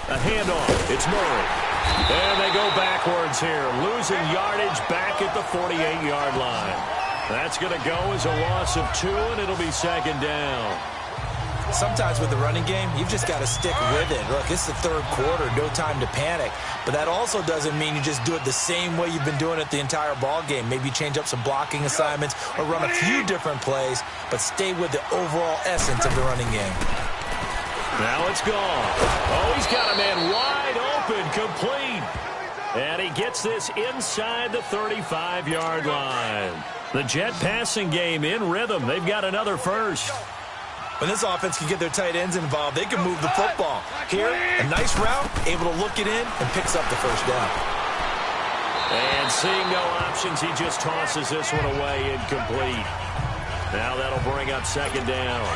A handoff. It's Murray. And they go backwards here, losing yardage back at the 48-yard line. That's going to go as a loss of 2, and it'll be second down. Sometimes with the running game, you've just got to stick with it. Look, it's the third quarter, no time to panic. But that also doesn't mean you just do it the same way you've been doing it the entire ball game. Maybe change up some blocking assignments or run a few different plays, but stay with the overall essence of the running game. Now it's gone. Oh, he's got a man wide open, complete. And he gets this inside the 35-yard line. The Jet passing game in rhythm. They've got another first. When this offense can get their tight ends involved, they can move the football. Here, a nice route, able to look it in, and picks up the first down. And seeing no options, he just tosses this one away incomplete. Now that'll bring up second down.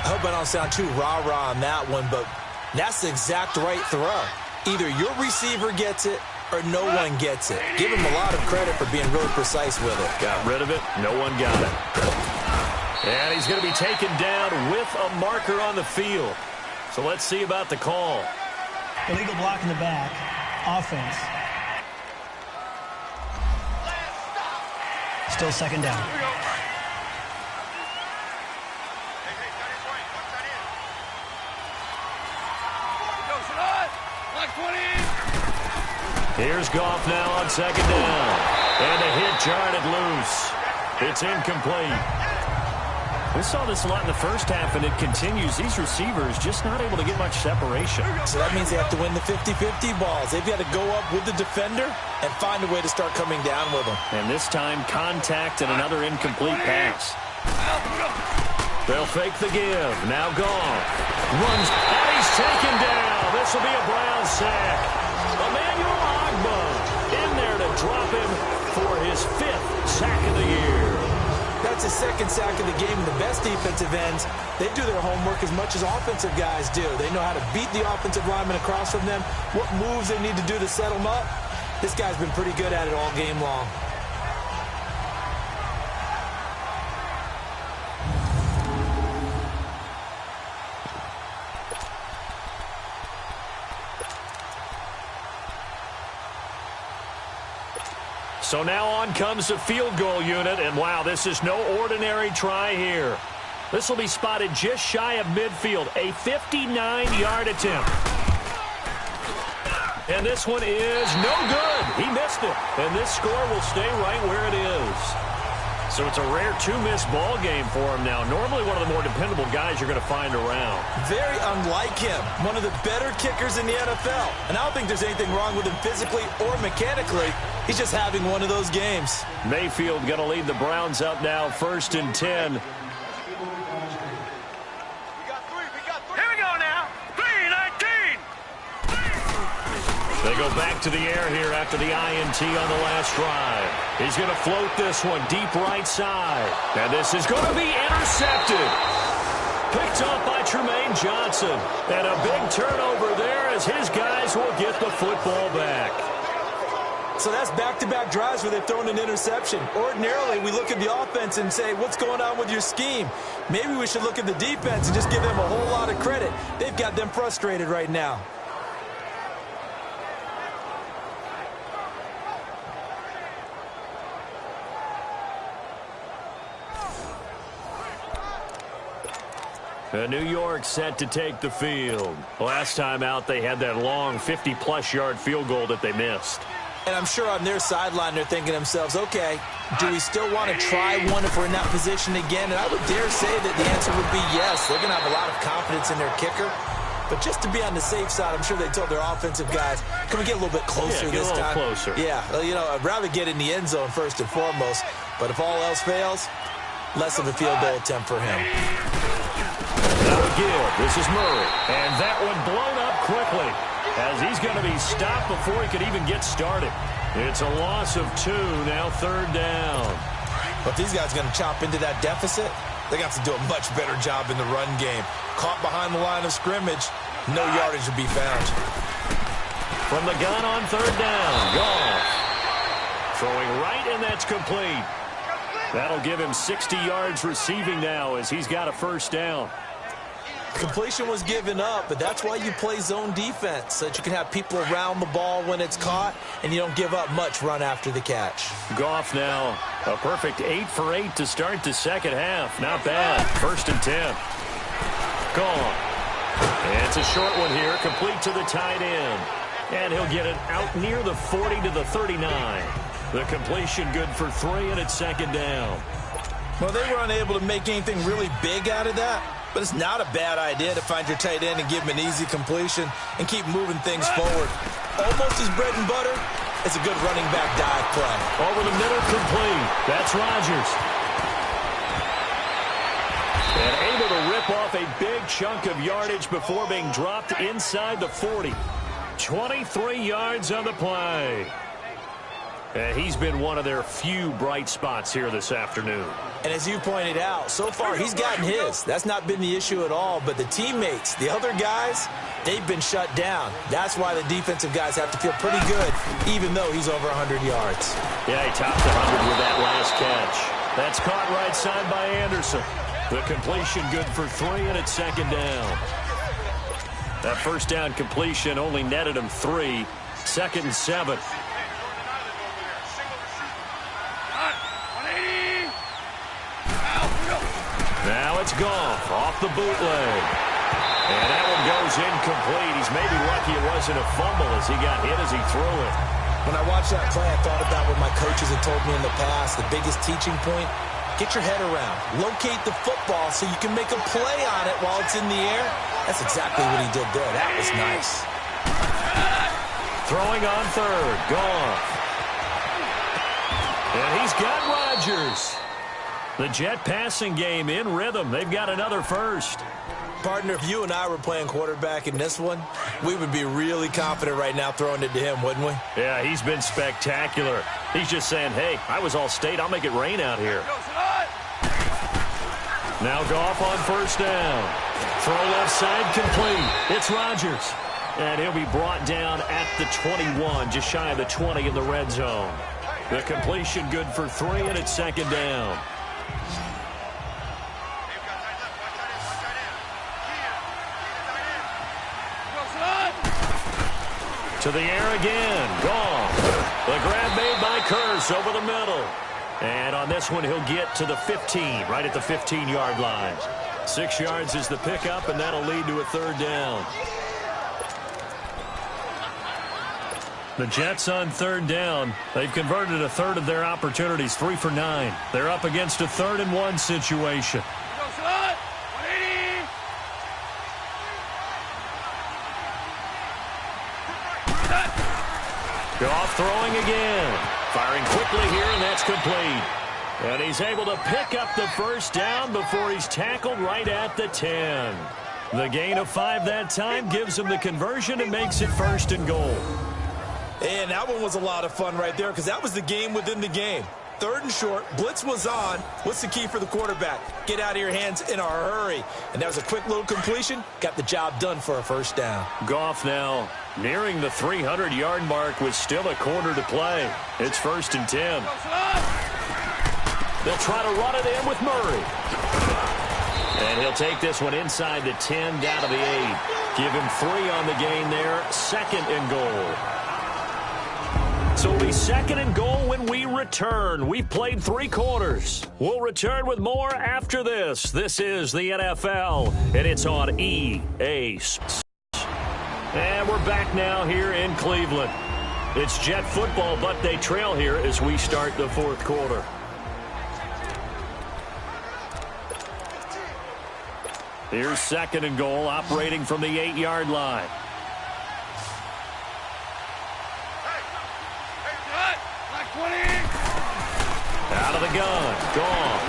I hope I don't sound too rah-rah on that one, but that's the exact right throw. Either your receiver gets it or no one gets it. Give him a lot of credit for being really precise with it. Got rid of it. No one got it. And he's going to be taken down with a marker on the field. So let's see about the call. Illegal block in the back. Offense. Still second down. Here's Goff now on second down. And a hit jarred loose. It's incomplete. We saw this a lot in the first half, and it continues. These receivers just not able to get much separation. So that means they have to win the 50-50 balls. They've got to go up with the defender and find a way to start coming down with them. And this time, contact and another incomplete pass. They'll fake the give. Now Goff runs, and he's taken down. This will be a Brown sack. Emmanuel Agba in there to drop him for his 5th sack of the year. That's his second sack of the game. The best defensive ends, they do their homework as much as offensive guys do. They know how to beat the offensive lineman across from them, what moves they need to do to set them up. This guy's been pretty good at it all game long. So now on comes the field goal unit, and wow, this is no ordinary try here. This will be spotted just shy of midfield, a 59-yard attempt. And this one is no good. He missed it, and this score will stay right where it is. So it's a rare 2-miss ball game for him now. Normally one of the more dependable guys you're going to find around. Very unlike him. One of the better kickers in the NFL. And I don't think there's anything wrong with him physically or mechanically. He's just having one of those games. Mayfield going to lead the Browns up now, 1st and 10. Here we go now. 3-19. They go back to the air here after the INT on the last drive. He's going to float this one deep right side. And this is going to be intercepted. Picked off by Tremaine Johnson. And a big turnover there as his guys will get the football back. So that's back-to-back drives where they've thrown an interception. Ordinarily, we look at the offense and say, what's going on with your scheme? Maybe we should look at the defense and just give them a whole lot of credit. They've got them frustrated right now. New York set to take the field. Last time out, they had that long 50-plus yard field goal that they missed. And I'm sure on their sideline, they're thinking to themselves, okay, do we still want to try one if we're in that position again? And I would dare say that the answer would be yes. They're going to have a lot of confidence in their kicker. But just to be on the safe side, I'm sure they told their offensive guys, can we get a little bit closer this time? Closer. Yeah, well, you know, I'd rather get in the end zone first and foremost. But if all else fails, less of a field goal attempt for him. Now again, this is Murray. And that one blown up quickly as he's going to be stopped before he could even get started. It's a loss of 2, now 3rd down. But these guys are going to chop into that deficit. They're going to have to do a much better job in the run game. Caught behind the line of scrimmage, no yardage to be found. From the gun on 3rd down, Goff throwing right, and that's complete. That'll give him 60 yards receiving now as he's got a 1st down. Completion was given up, but that's why you play zone defense, so that you can have people around the ball when it's caught, and you don't give up much run after the catch. Goff now, a perfect 8 for 8 to start the second half. Not bad. 1st and 10. Gone. And it's a short one here, complete to the tight end. And he'll get it out near the 40 to the 39. The completion good for 3, and it's 2nd down. Well, they were unable to make anything really big out of that, but it's not a bad idea to find your tight end and give him an easy completion and keep moving things forward. Almost his bread and butter. It's a good running back dive play. Over the middle, complete. That's Rodgers. And able to rip off a big chunk of yardage before being dropped inside the 40. 23 yards on the play. And he's been one of their few bright spots here this afternoon. And as you pointed out, so far he's gotten his. That's not been the issue at all. But the teammates, the other guys, they've been shut down. That's why the defensive guys have to feel pretty good, even though he's over 100 yards. Yeah, he topped 100 with that last catch. That's caught right side by Anderson. The completion good for 3, and it's 2nd down. That 1st down completion only netted him 3. 2nd and 7. Now it's Goff off the bootleg. And that one goes incomplete. He's maybe lucky it wasn't a fumble as he got hit as he threw it. When I watched that play, I thought about what my coaches had told me in the past. The biggest teaching point, get your head around. Locate the football so you can make a play on it while it's in the air. That's exactly what he did there. That was nice. Throwing on 3rd. Goff. And he's got Rodgers. The Jet passing game in rhythm. They've got another first. Partner, if you and I were playing quarterback in this one, we would be really confident right now throwing it to him, wouldn't we? Yeah, he's been spectacular. He's just saying, hey, I was all state. I'll make it rain out here. Now Goff on 1st down. Throw left side complete. It's Rodgers. And he'll be brought down at the 21, just shy of the 20 in the red zone. The completion good for 3, and it's 2nd down. To the air again. Gone. The grab made by Curse over the middle. And on this one, he'll get to the 15, right at the 15-yard line. 6 yards is the pickup, and that'll lead to a 3rd down. The Jets on 3rd down. They've converted a third of their opportunities, 3 for 9. They're up against a 3rd and 1 situation. Goff throwing again. Firing quickly here, and that's complete. And he's able to pick up the 1st down before he's tackled right at the 10. The gain of 5 that time gives him the conversion and makes it 1st and goal. And that one was a lot of fun right there because that was the game within the game. 3rd and short, blitz was on. What's the key for the quarterback? Get out of your hands in a hurry. And that was a quick little completion. Got the job done for a 1st down. Goff now nearing the 300-yard mark with still a quarter to play. It's 1st and 10. They'll try to run it in with Murray. And he'll take this one inside the 10 down to the 8. Give him 3 on the gain there. 2nd and goal. So it'll be 2nd and goal when we return. We've played 3 quarters. We'll return with more after this. This is the NFL, and it's on EA Sports. And we're back now here in Cleveland. It's Jet football, but they trail here as we start the 4th quarter. Here's 2nd and goal, operating from the 8-yard line. Out of the gun. Gone.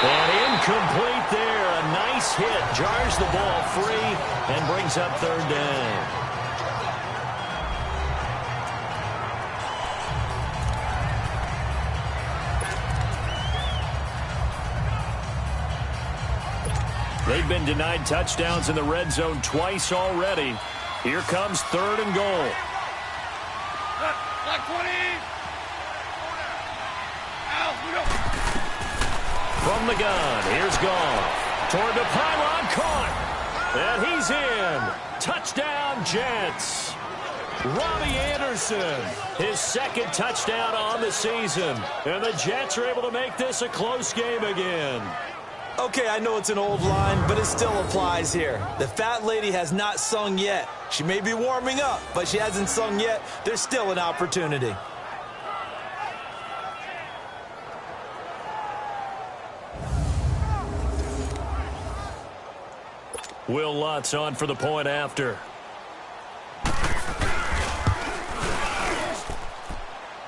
And incomplete there. A nice hit. Jars the ball free and brings up 3rd down. They've been denied touchdowns in the red zone twice already. Here comes 3rd and goal. From the gun, here's Goff. Toward the pylon, caught. And he's in. Touchdown, Jets. Robbie Anderson, his second touchdown on the season. And the Jets are able to make this a close game again. Okay, I know it's an old line, but it still applies here. The fat lady has not sung yet. She may be warming up, but she hasn't sung yet. There's still an opportunity. Will Lutz on for the point after.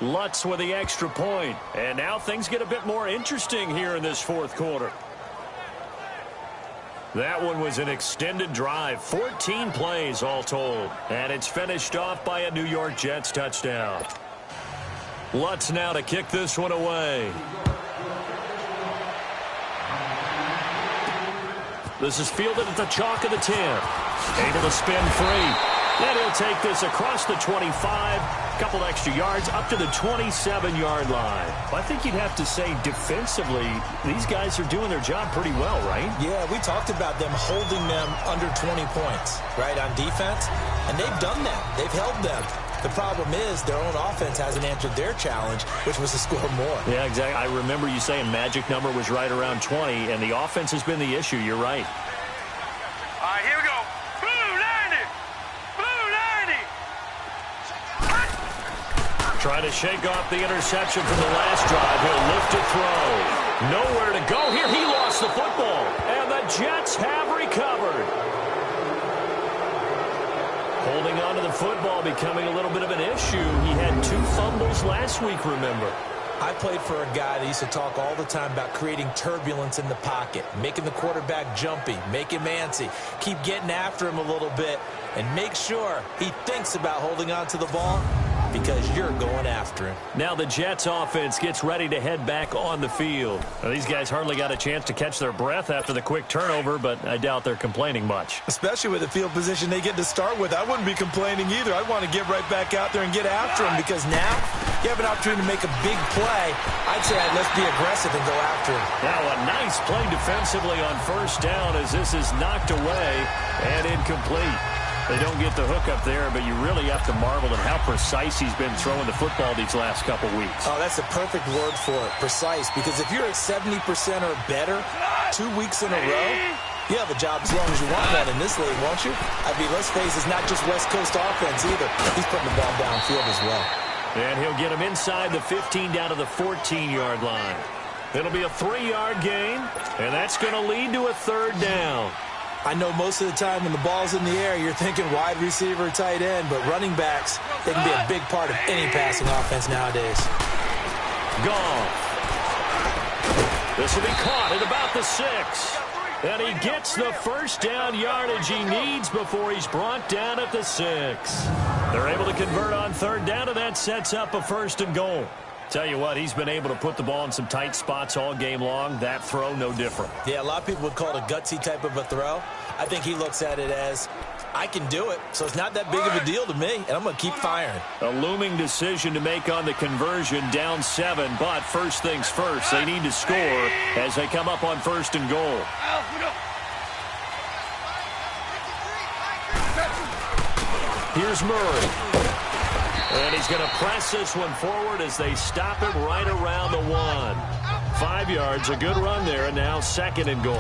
Lutz with the extra point. And now things get a bit more interesting here in this fourth quarter. That one was an extended drive, 14 plays all told. And it's finished off by a New York Jets touchdown. Lutz now to kick this one away. This is fielded at the chalk of the 10. Able to spin free. And he'll take this across the 25. A couple extra yards up to the 27-yard line. I think you'd have to say defensively, these guys are doing their job pretty well, right? Yeah, we talked about them holding them under 20 points, right, on defense. And they've done that. They've held them. The problem is their own offense hasn't answered their challenge, which was to score more. Yeah, exactly. I remember you saying magic number was right around 20, and the offense has been the issue. You're right. All right, here we go. Blue 90. Blue 90. Trying to shake off the interception from the last drive. He'll lift it, throw. Nowhere to go here. He lost the football, and the Jets have recovered. Holding on to the football becoming a little bit of an issue. He had 2 fumbles last week, remember. I played for a guy that used to talk all the time about creating turbulence in the pocket, making the quarterback jumpy, make him antsy, keep getting after him a little bit, and make sure he thinks about holding on to the ball because you're going after him. Now the Jets offense gets ready to head back on the field. Now, these guys hardly got a chance to catch their breath after the quick turnover, but I doubt they're complaining much. Especially with the field position they get to start with. I wouldn't be complaining either. I'd want to get right back out there and get after him because now you have an opportunity to make a big play. I'd say let's be aggressive and go after him. Now a nice play defensively on first down as this is knocked away and incomplete. They don't get the hook up there, but you really have to marvel at how precise he's been throwing the football these last couple weeks. Oh, that's the perfect word for it, precise, because if you're at 70% or better 2 weeks in a row, you have a job as long as you want one in this league, won't you? I mean, let's face it, it's not just West Coast offense either. He's putting the ball downfield as well. And he'll get him inside the 15 down to the 14-yard line. It'll be a 3-yard gain, and that's going to lead to a third down. I know most of the time when the ball's in the air, you're thinking wide receiver, tight end, but running backs, they can be a big part of any passing offense nowadays. Gone. This will be caught at about the 6. And he gets the first down yardage he needs before he's brought down at the 6. They're able to convert on third down, and that sets up a 1st and goal. Tell you what, he's been able to put the ball in some tight spots all game long. That throw, no different. Yeah, a lot of people would call it a gutsy type of a throw. I think he looks at it as, I can do it, so it's not that big of a deal to me, and I'm going to keep firing. A looming decision to make on the conversion, down 7, but first things first, they need to score as they come up on 1st and goal. Here's Murray. And he's going to press this one forward as they stop him right around the 1. 5 yards, a good run there, and now 2nd and goal.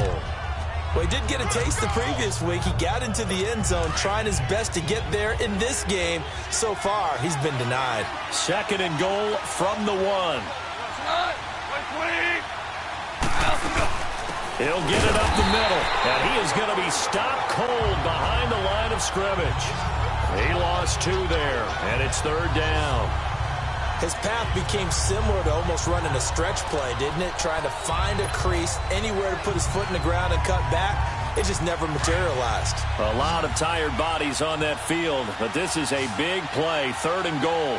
Well, he did get a taste the previous week. He got into the end zone, trying his best to get there in this game. So far, he's been denied. 2nd and goal from the 1. He'll get it up the middle, and he is going to be stopped cold behind the line of scrimmage. He lost 2 there, and it's 3rd down. His path became similar to almost running a stretch play, didn't it? Trying to find a crease, anywhere to put his foot in the ground and cut back. It just never materialized. A lot of tired bodies on that field, but this is a big play, 3rd and goal.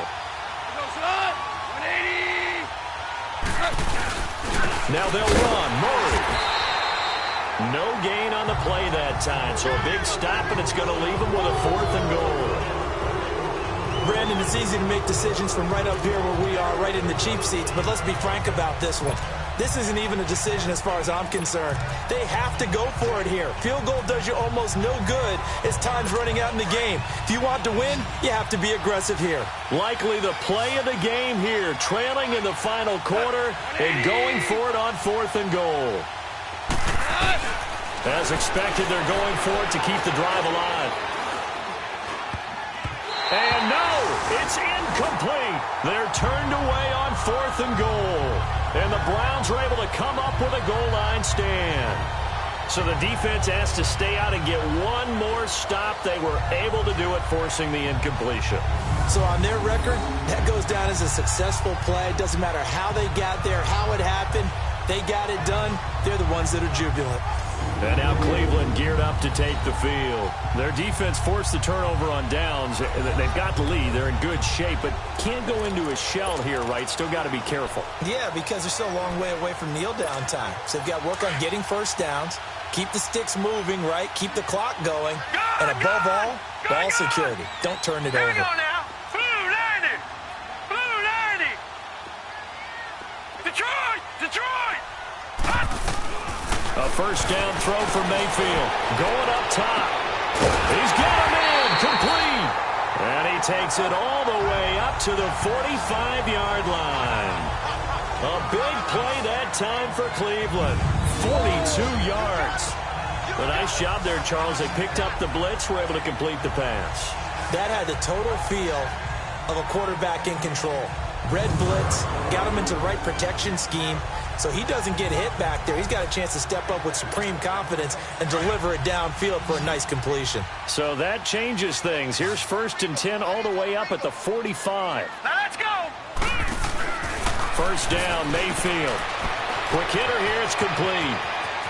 Now they'll run. Murray. No gain on the play that time, so a big stop, and it's going to leave him with a 4th and goal. Brandon, it's easy to make decisions from right up here where we are, right in the cheap seats, but let's be frank about this one. This isn't even a decision as far as I'm concerned. They have to go for it here. Field goal does you almost no good as time's running out in the game. If you want to win, you have to be aggressive here. Likely the play of the game here, trailing in the final quarter and going for it on 4th and goal. As expected, they're going for it to keep the drive alive. And no, it's incomplete. They're turned away on 4th and goal. And the Browns are able to come up with a goal line stand. So the defense has to stay out and get one more stop. They were able to do it, forcing the incompletion. So on their record, that goes down as a successful play. Doesn't matter how they got there, how it happened. They got it done. They're the ones that are jubilant. And now Cleveland geared up to take the field. Their defense forced the turnover on downs. They've got the lead. They're in good shape, but can't go into a shell here, right? Still got to be careful. Yeah, because they're still a long way away from kneel down time. So they've got to work on getting first downs, keep the sticks moving, right? Keep the clock going. And above all, ball security. Don't turn it over. Here we go now. Blue 90. Blue 90. Detroit. Detroit. A first down throw for Mayfield. Going up top. He's got him in. Complete. And he takes it all the way up to the 45-yard line. A big play that time for Cleveland. 42 yards. A nice job there, Charles. They picked up the blitz, were able to complete the pass. That had the total feel of a quarterback in control. Red blitz, got him into the right protection scheme, so he doesn't get hit back there. He's got a chance to step up with supreme confidence and deliver it downfield for a nice completion. So that changes things. Here's 1st and 10 all the way up at the 45. Now let's go. First down, Mayfield. Quick hitter here, it's complete.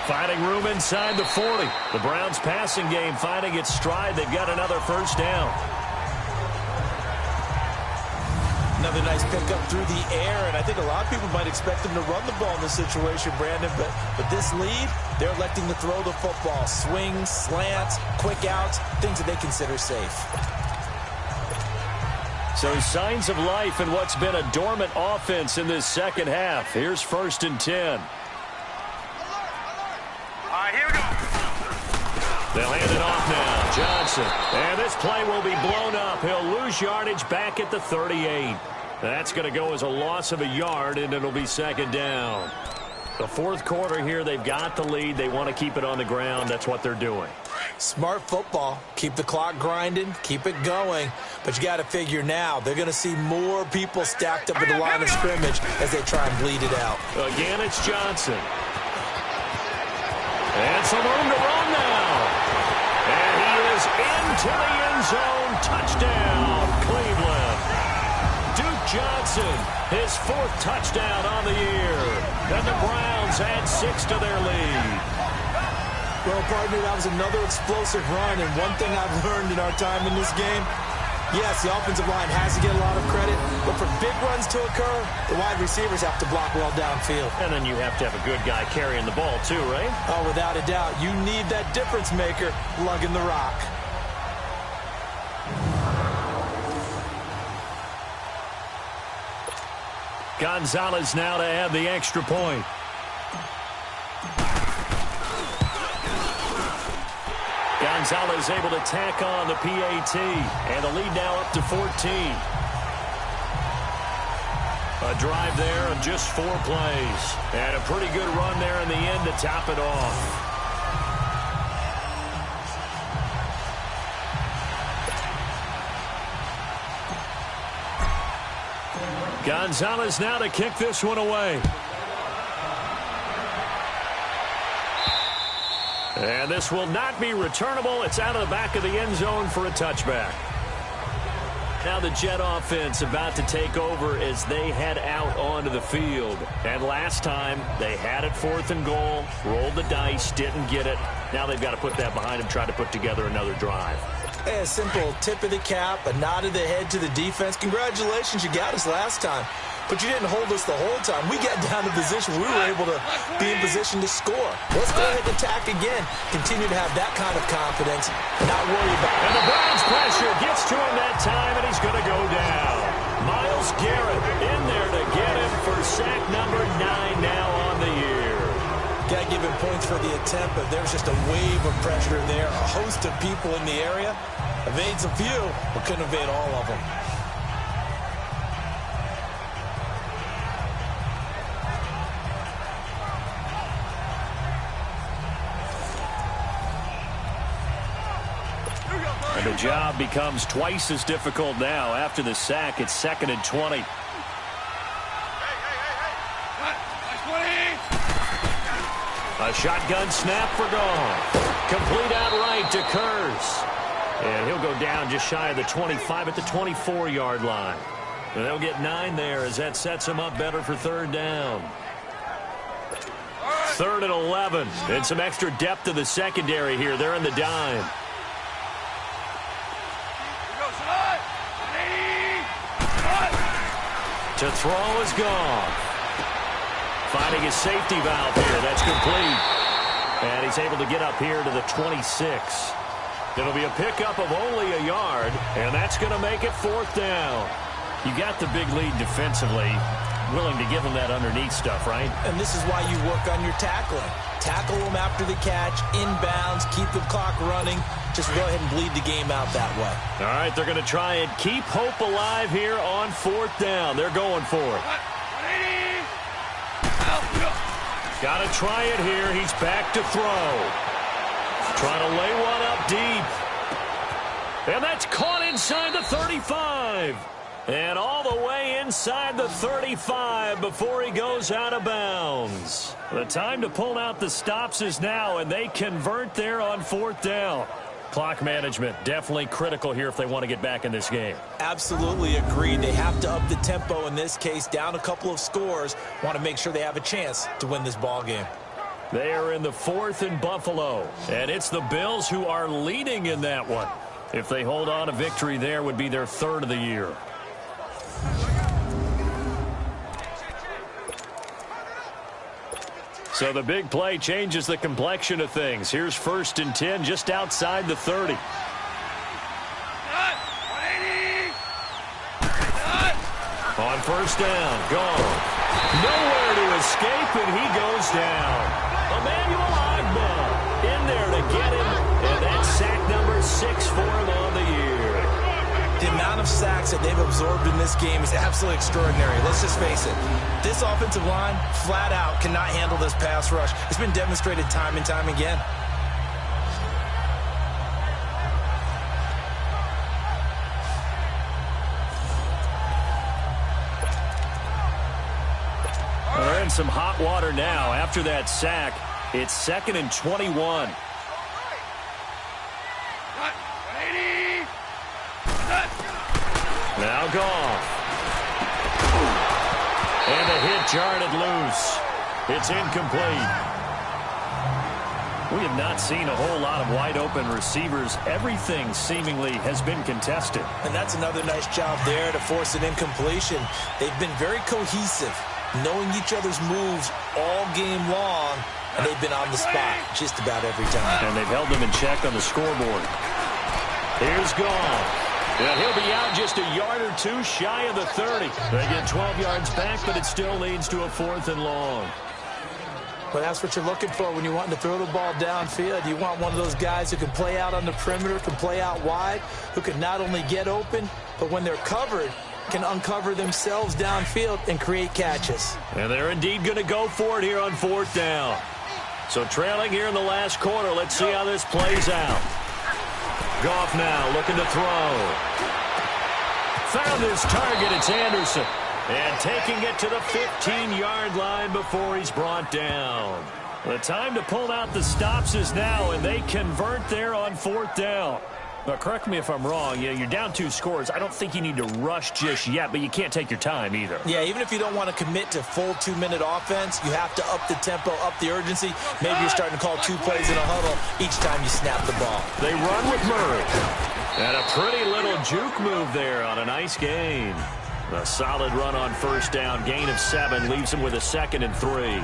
Finding room inside the 40. The Browns passing game finding its stride. They've got another first down. Another nice pickup through the air, and I think a lot of people might expect them to run the ball in this situation, Brandon, but with this lead, they're electing to throw the football. Swings, slants, quick outs, things that they consider safe. So signs of life in what's been a dormant offense in this second half. Here's 1st and 10. All right, here we go. They'll hand it off now. Johnson. And this play will be blown up. He'll lose yardage back at the 38. That's going to go as a loss of a yard, and it'll be 2nd down. The 4th quarter here, they've got the lead. They want to keep it on the ground. That's what they're doing. Smart football. Keep the clock grinding. Keep it going. But you got to figure now, they're going to see more people stacked up at the line of scrimmage as they try and bleed it out. Again, it's Johnson. And some room to run now. And he is into the end zone. Touchdown, Cleveland. Duke Johnson, his 4th touchdown on the year. And the Browns add 6 to their lead. Well, partner, that was another explosive run. And one thing I've learned in our time in this game, yes, the offensive line has to get a lot of credit, but for big runs to occur, the wide receivers have to block well downfield. And then you have to have a good guy carrying the ball too, right? Oh, without a doubt. You need that difference maker lugging the rock. Gonzalez now to add the extra point. Gonzalez able to tack on the PAT, and the lead now up to 14. A drive there of just 4 plays, and a pretty good run there in the end to top it off. Gonzalez now to kick this one away. And this will not be returnable. It's out of the back of the end zone for a touchback. Now the Jet offense about to take over as they head out onto the field. And last time, they had it 4th and goal, rolled the dice, didn't get it. Now they've got to put that behind them, try to put together another drive. A simple tip of the cap, a nod of the head to the defense. Congratulations, you got us last time. But you didn't hold us the whole time. We got down to position. We were able to be in position to score. Let's go ahead and attack again. Continue to have that kind of confidence. Not worry about it. And the Browns pressure gets to him that time, and he's going to go down. Myles Garrett in there to get him for sack number 9 now on points for the attempt, but there's just a wave of pressure there. A host of people in the area. Evades a few, but couldn't evade all of them. And the job becomes twice as difficult now. After the sack, it's 2nd and 20. A shotgun snap for Goff. Complete outright to Kurz. And he'll go down just shy of the 25 at the 24-yard line. And they'll get 9 there as that sets them up better for 3rd down. 3rd and 11. And some extra depth to the secondary here. They're in the dime. To throw is Goff. Finding his safety valve here. That's complete. And he's able to get up here to the 26. It'll be a pickup of only a yard, and that's going to make it 4th down. You got the big lead defensively. Willing to give them that underneath stuff, right? And this is why you work on your tackling. Tackle them after the catch, inbounds, keep the clock running. Just go ahead and bleed the game out that way. All right, they're going to try and keep hope alive here on 4th down. They're going for it. Got to try it here. He's back to throw. Trying to lay one up deep. And that's caught inside the 35. And all the way inside the 35 before he goes out of bounds. The time to pull out the stops is now, and they convert there on 4th down. Clock management definitely critical here if they want to get back in this game. Absolutely agreed. They have to up the tempo in this case. Down a couple of scores. Want to make sure they have a chance to win this ball game. They are in the 4th in Buffalo, and it's the Bills who are leading in that one. If they hold on, a victory there would be their 3rd of the year. So the big play changes the complexion of things. Here's 1st and 10 just outside the 30. On 1st down, gone. Nowhere to escape, and he goes down. Emmanuel Ogbah in there to get him, and that's sack number 6 for him on the year. The amount of sacks that they've absorbed in this game is absolutely extraordinary. Let's just face it. This offensive line, flat out, cannot handle this pass rush. It's been demonstrated time and time again. They're in some hot water now. After that sack, it's 2nd and 21. Now Goff. And the hit jarred loose. It's incomplete. We have not seen a whole lot of wide open receivers. Everything seemingly has been contested. And that's another nice job there to force an incompletion. They've been very cohesive, knowing each other's moves all game long, and they've been on the spot just about every time. And they've held them in check on the scoreboard. Here's Goff. Yeah, he'll be out just a yard or two shy of the 30. They get 12 yards back, but it still leads to a 4th and long. Well, that's what you're looking for when you're wanting to throw the ball downfield. You want one of those guys who can play out on the perimeter, can play out wide, who can not only get open, but when they're covered, can uncover themselves downfield and create catches. And they're indeed going to go for it here on 4th down. So trailing here in the last quarter, let's see how this plays out. Goff now looking to throw. Found his target. It's Anderson. And taking it to the 15-yard line before he's brought down. The time to pull out the stops is now, and they convert there on 4th down. Now, correct me if I'm wrong. You're down 2 scores. I don't think you need to rush just yet, but you can't take your time either. Yeah, even if you don't want to commit to full 2-minute offense, you have to up the tempo, up the urgency. Maybe you're starting to call 2 plays in a huddle each time you snap the ball. They run with Murray. And a pretty little juke move there on a nice gain. A solid run on 1st down. Gain of 7 leaves him with a 2nd and 3.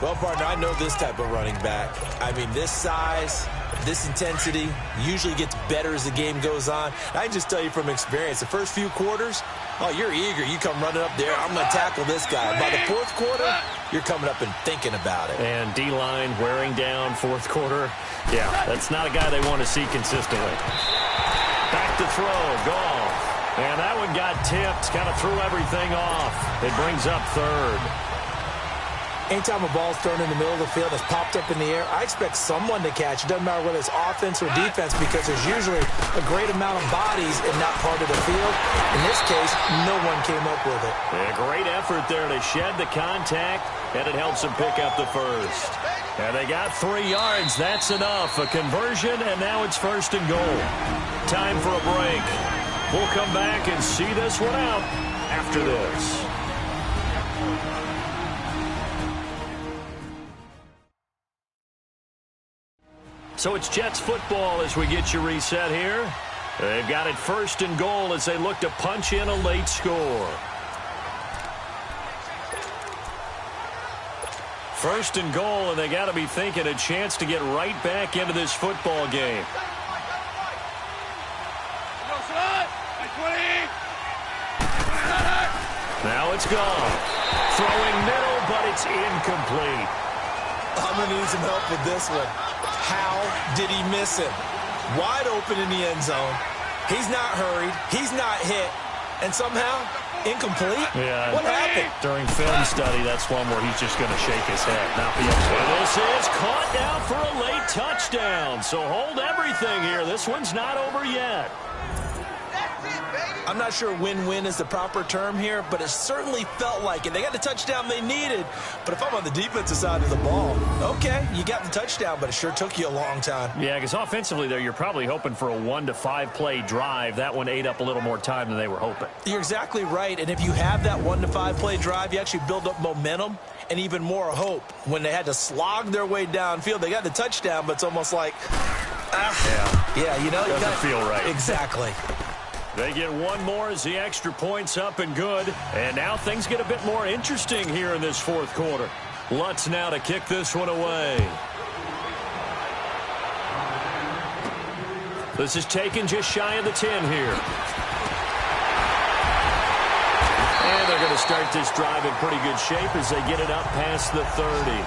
Well, partner, I know this type of running back. I mean, this size, this intensity usually gets better as the game goes on. I can just tell you from experience, the first few quarters, oh, you're eager. You come running up there. I'm going to tackle this guy. By the 4th quarter, you're coming up and thinking about it. And D-line wearing down fourth quarter. Yeah, that's not a guy they want to see consistently. Back to throw, Goff. And that one got tipped, kind of threw everything off. It brings up third. Anytime a ball's thrown in the middle of the field that's popped up in the air, I expect someone to catch. It doesn't matter whether it's offense or defense because there's usually a great amount of bodies in that part of the field. In this case, no one came up with it. A great effort there to shed the contact, and it helps them pick up the first. And they got 3 yards. That's enough. A conversion, and now it's first and goal. Time for a break. We'll come back and see this one out after this. So it's Jets football as we get you reset here. They've got it first and goal as they look to punch in a late score. First and goal, and they got to be thinking a chance to get right back into this football game. Now it's gone. Throwing middle, but it's incomplete. I'm going to need some help with this one. How did he miss him? Wide open in the end zone. He's not hurried. He's not hit. And somehow, incomplete? Yeah. What happened? During film study, that's one where he's just going to shake his head. Not the upside. This is caught now for a late touchdown. So hold everything here. This one's not over yet. I'm not sure win-win is the proper term here, but it certainly felt like it. They got the touchdown they needed, but if I'm on the defensive side of the ball, okay, you got the touchdown, but it sure took you a long time. Yeah, because offensively there, you're probably hoping for a 1 to 5 play drive. That one ate up a little more time than they were hoping. You're exactly right, and if you have that 1 to 5 play drive, you actually build up momentum and even more hope. When they had to slog their way downfield, they got the touchdown, but it's almost like, yeah, you know, doesn't feel right. Exactly. They get one more as the extra point's up and good. And now things get a bit more interesting here in this fourth quarter. Lutz now to kick this one away. This is taken just shy of the 10 here. And they're going to start this drive in pretty good shape as they get it up past the 30.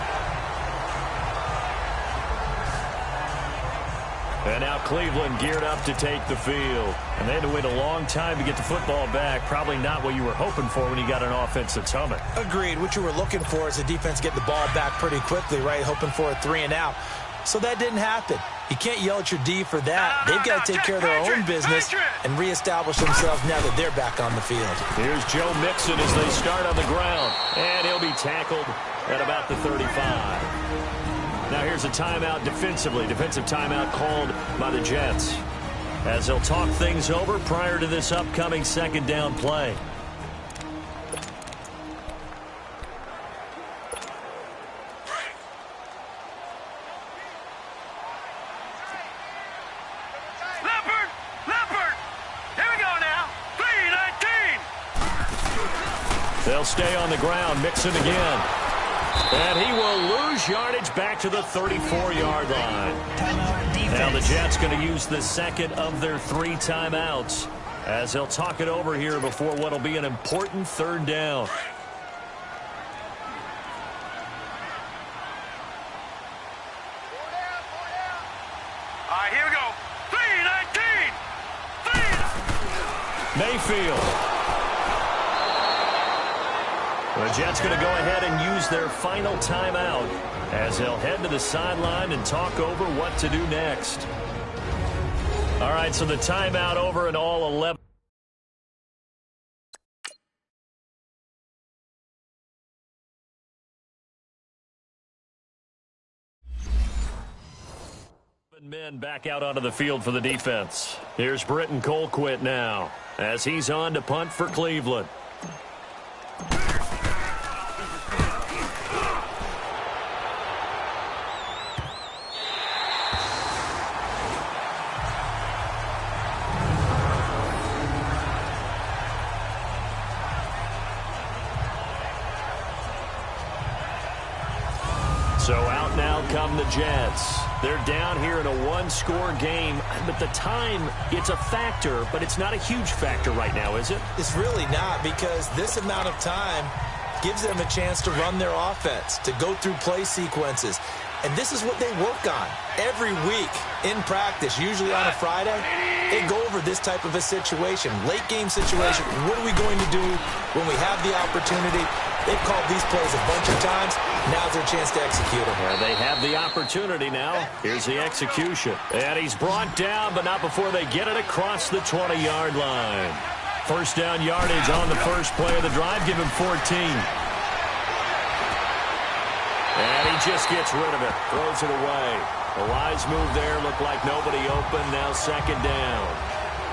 And now Cleveland geared up to take the field. And they had to wait a long time to get the football back. Probably not what you were hoping for when you got an offense that's humming. Agreed. What you were looking for is the defense get the ball back pretty quickly, right? Hoping for a 3 and out. So that didn't happen. You can't yell at your D for that. They've got to take care of their own business and reestablish themselves now that they're back on the field. Here's Joe Mixon as they start on the ground. And he'll be tackled at about the 35. Now here's a timeout defensively. Defensive timeout called by the Jets as they'll talk things over prior to this upcoming second down play. Leopard! Here we go now. 3-19. They'll stay on the ground. Mixon again. And he will lose yardage back to the 34-yard line. Now the Jets going to use the second of their 3 timeouts as they'll talk it over here before what will be an important third down. All right, here we go. 3-19. Mayfield. The Jets going to go ahead and use their final timeout as they'll head to the sideline and talk over what to do next. All right, so the timeout over and all 11. Men back out onto the field for the defense. Here's Britton Colquitt now as he's on to punt for Cleveland. So out now come the Jets. They're down here in a 1-score game, but the time, it's a factor, but it's not a huge factor right now, is it? It's really not, because this amount of time gives them a chance to run their offense, to go through play sequences. And this is what they work on every week in practice, usually on a Friday. They go over this type of a situation, late game situation. What are we going to do when we have the opportunity? They've called these plays a bunch of times. Now's their chance to execute them. And they have the opportunity now. Here's the execution. And he's brought down, but not before they get it across the 20-yard line. First down yardage on the first play of the drive. Give him 14. And he just gets rid of it. Throws it away. A wise move there. Looked like nobody open. Now second down.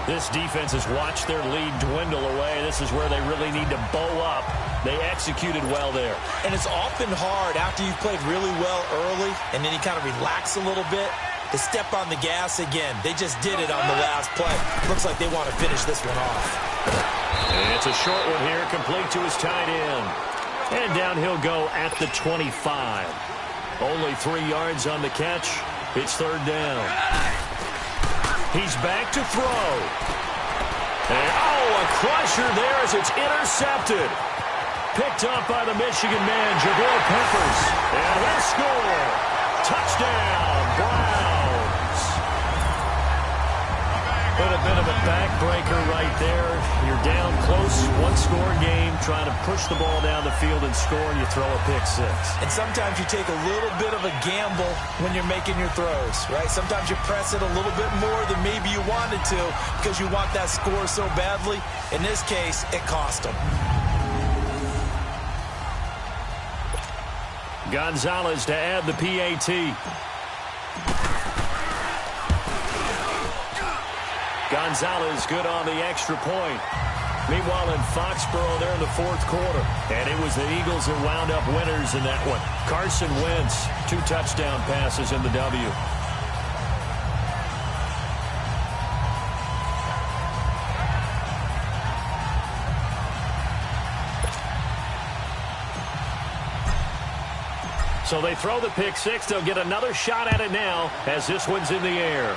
This defense has watched their lead dwindle away. This is where they really need to bow up. They executed well there. And it's often hard after you've played really well early and then you kind of relax a little bit to step on the gas again. They just did it on the last play. Looks like they want to finish this one off. And it's a short one here, complete to his tight end. And down he'll go at the 25. Only 3 yards on the catch. It's third down. He's back to throw. And, a crusher there as it's intercepted. Picked up by the Michigan man, Jabril Peppers. And he'll score. Touchdown, Browns. But a bit of a backbreaker right there. You're down close, one-score game, trying to push the ball down the field and score, and you throw a pick six. And sometimes you take a little bit of a gamble when you're making your throws, right? Sometimes you press it a little bit more than maybe you wanted to because you want that score so badly. In this case, it cost them. Gonzalez to add the PAT. Gonzalez good on the extra point. Meanwhile, in Foxborough, they're in the fourth quarter. And it was the Eagles that wound up winners in that one. Carson Wentz, 2 touchdown passes in the W. So they throw the pick six. They'll get another shot at it now as this one's in the air.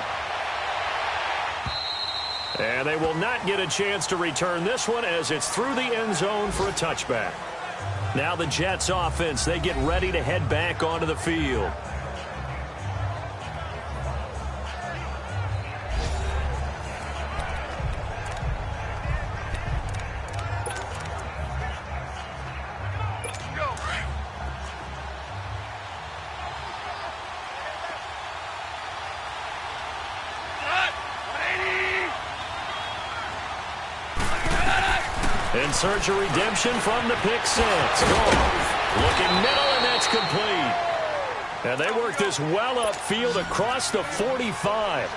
And they will not get a chance to return this one as it's through the end zone for a touchback. Now the Jets offense, they get ready to head back onto the field. In search of redemption from the pick six. Looking middle, and that's complete. And they work this well upfield across the 45.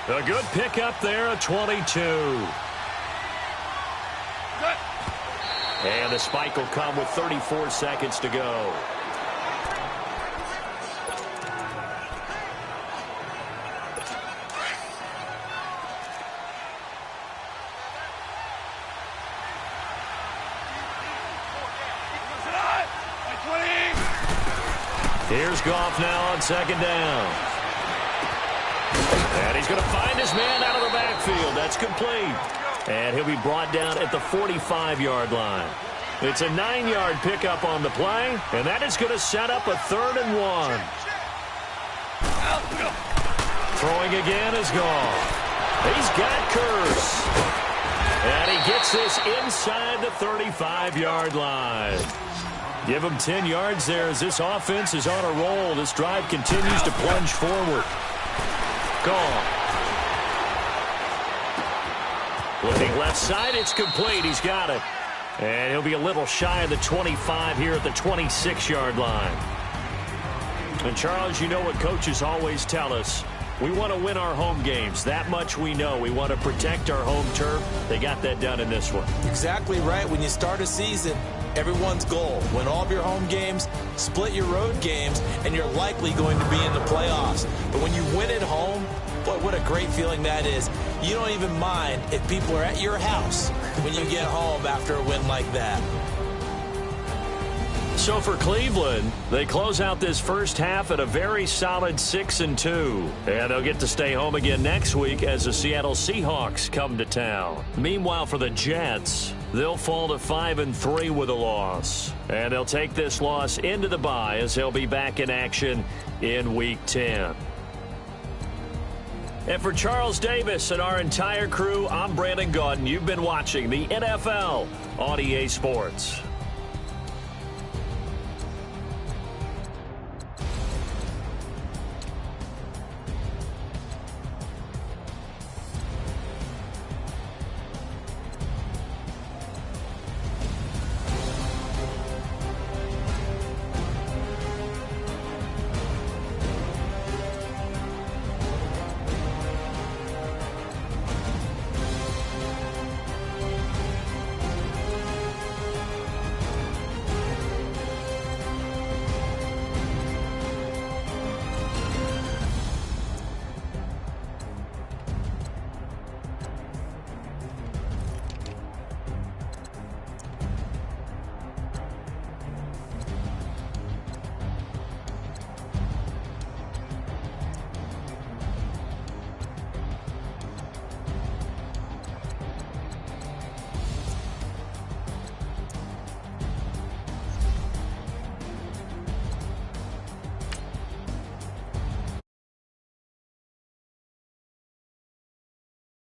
A good pickup there at 22. And the spike will come with 34 seconds to go. Here's Goff now on second down. And he's going to find his man out of the backfield. That's complete. And he'll be brought down at the 45-yard line. It's a 9-yard pickup on the play, and that is going to set up a 3rd and 1. Throwing again is Goff. He's got Curse. And he gets this inside the 35-yard line. Give him 10 yards there as this offense is on a roll. This drive continues to plunge forward. Gone. Looking left side, it's complete. He's got it. And he'll be a little shy of the 25 here at the 26-yard line. And, Charles, you know what coaches always tell us. We want to win our home games. That much we know. We want to protect our home turf. They got that done in this one. Exactly right. When you start a season, everyone's goal: win all of your home games, split your road games, and you're likely going to be in the playoffs. But when you win at home, boy, what a great feeling that is. You don't even mind if people are at your house when you get home after a win like that. So for Cleveland, they close out this first half at a very solid 6-2. And they'll get to stay home again next week as the Seattle Seahawks come to town. Meanwhile, for the Jets, They'll fall to 5-3 with a loss. And they'll take this loss into the bye as they'll be back in action in Week 10. And for Charles Davis and our entire crew, I'm Brandon Gaudin. You've been watching the NFL on EA Sports.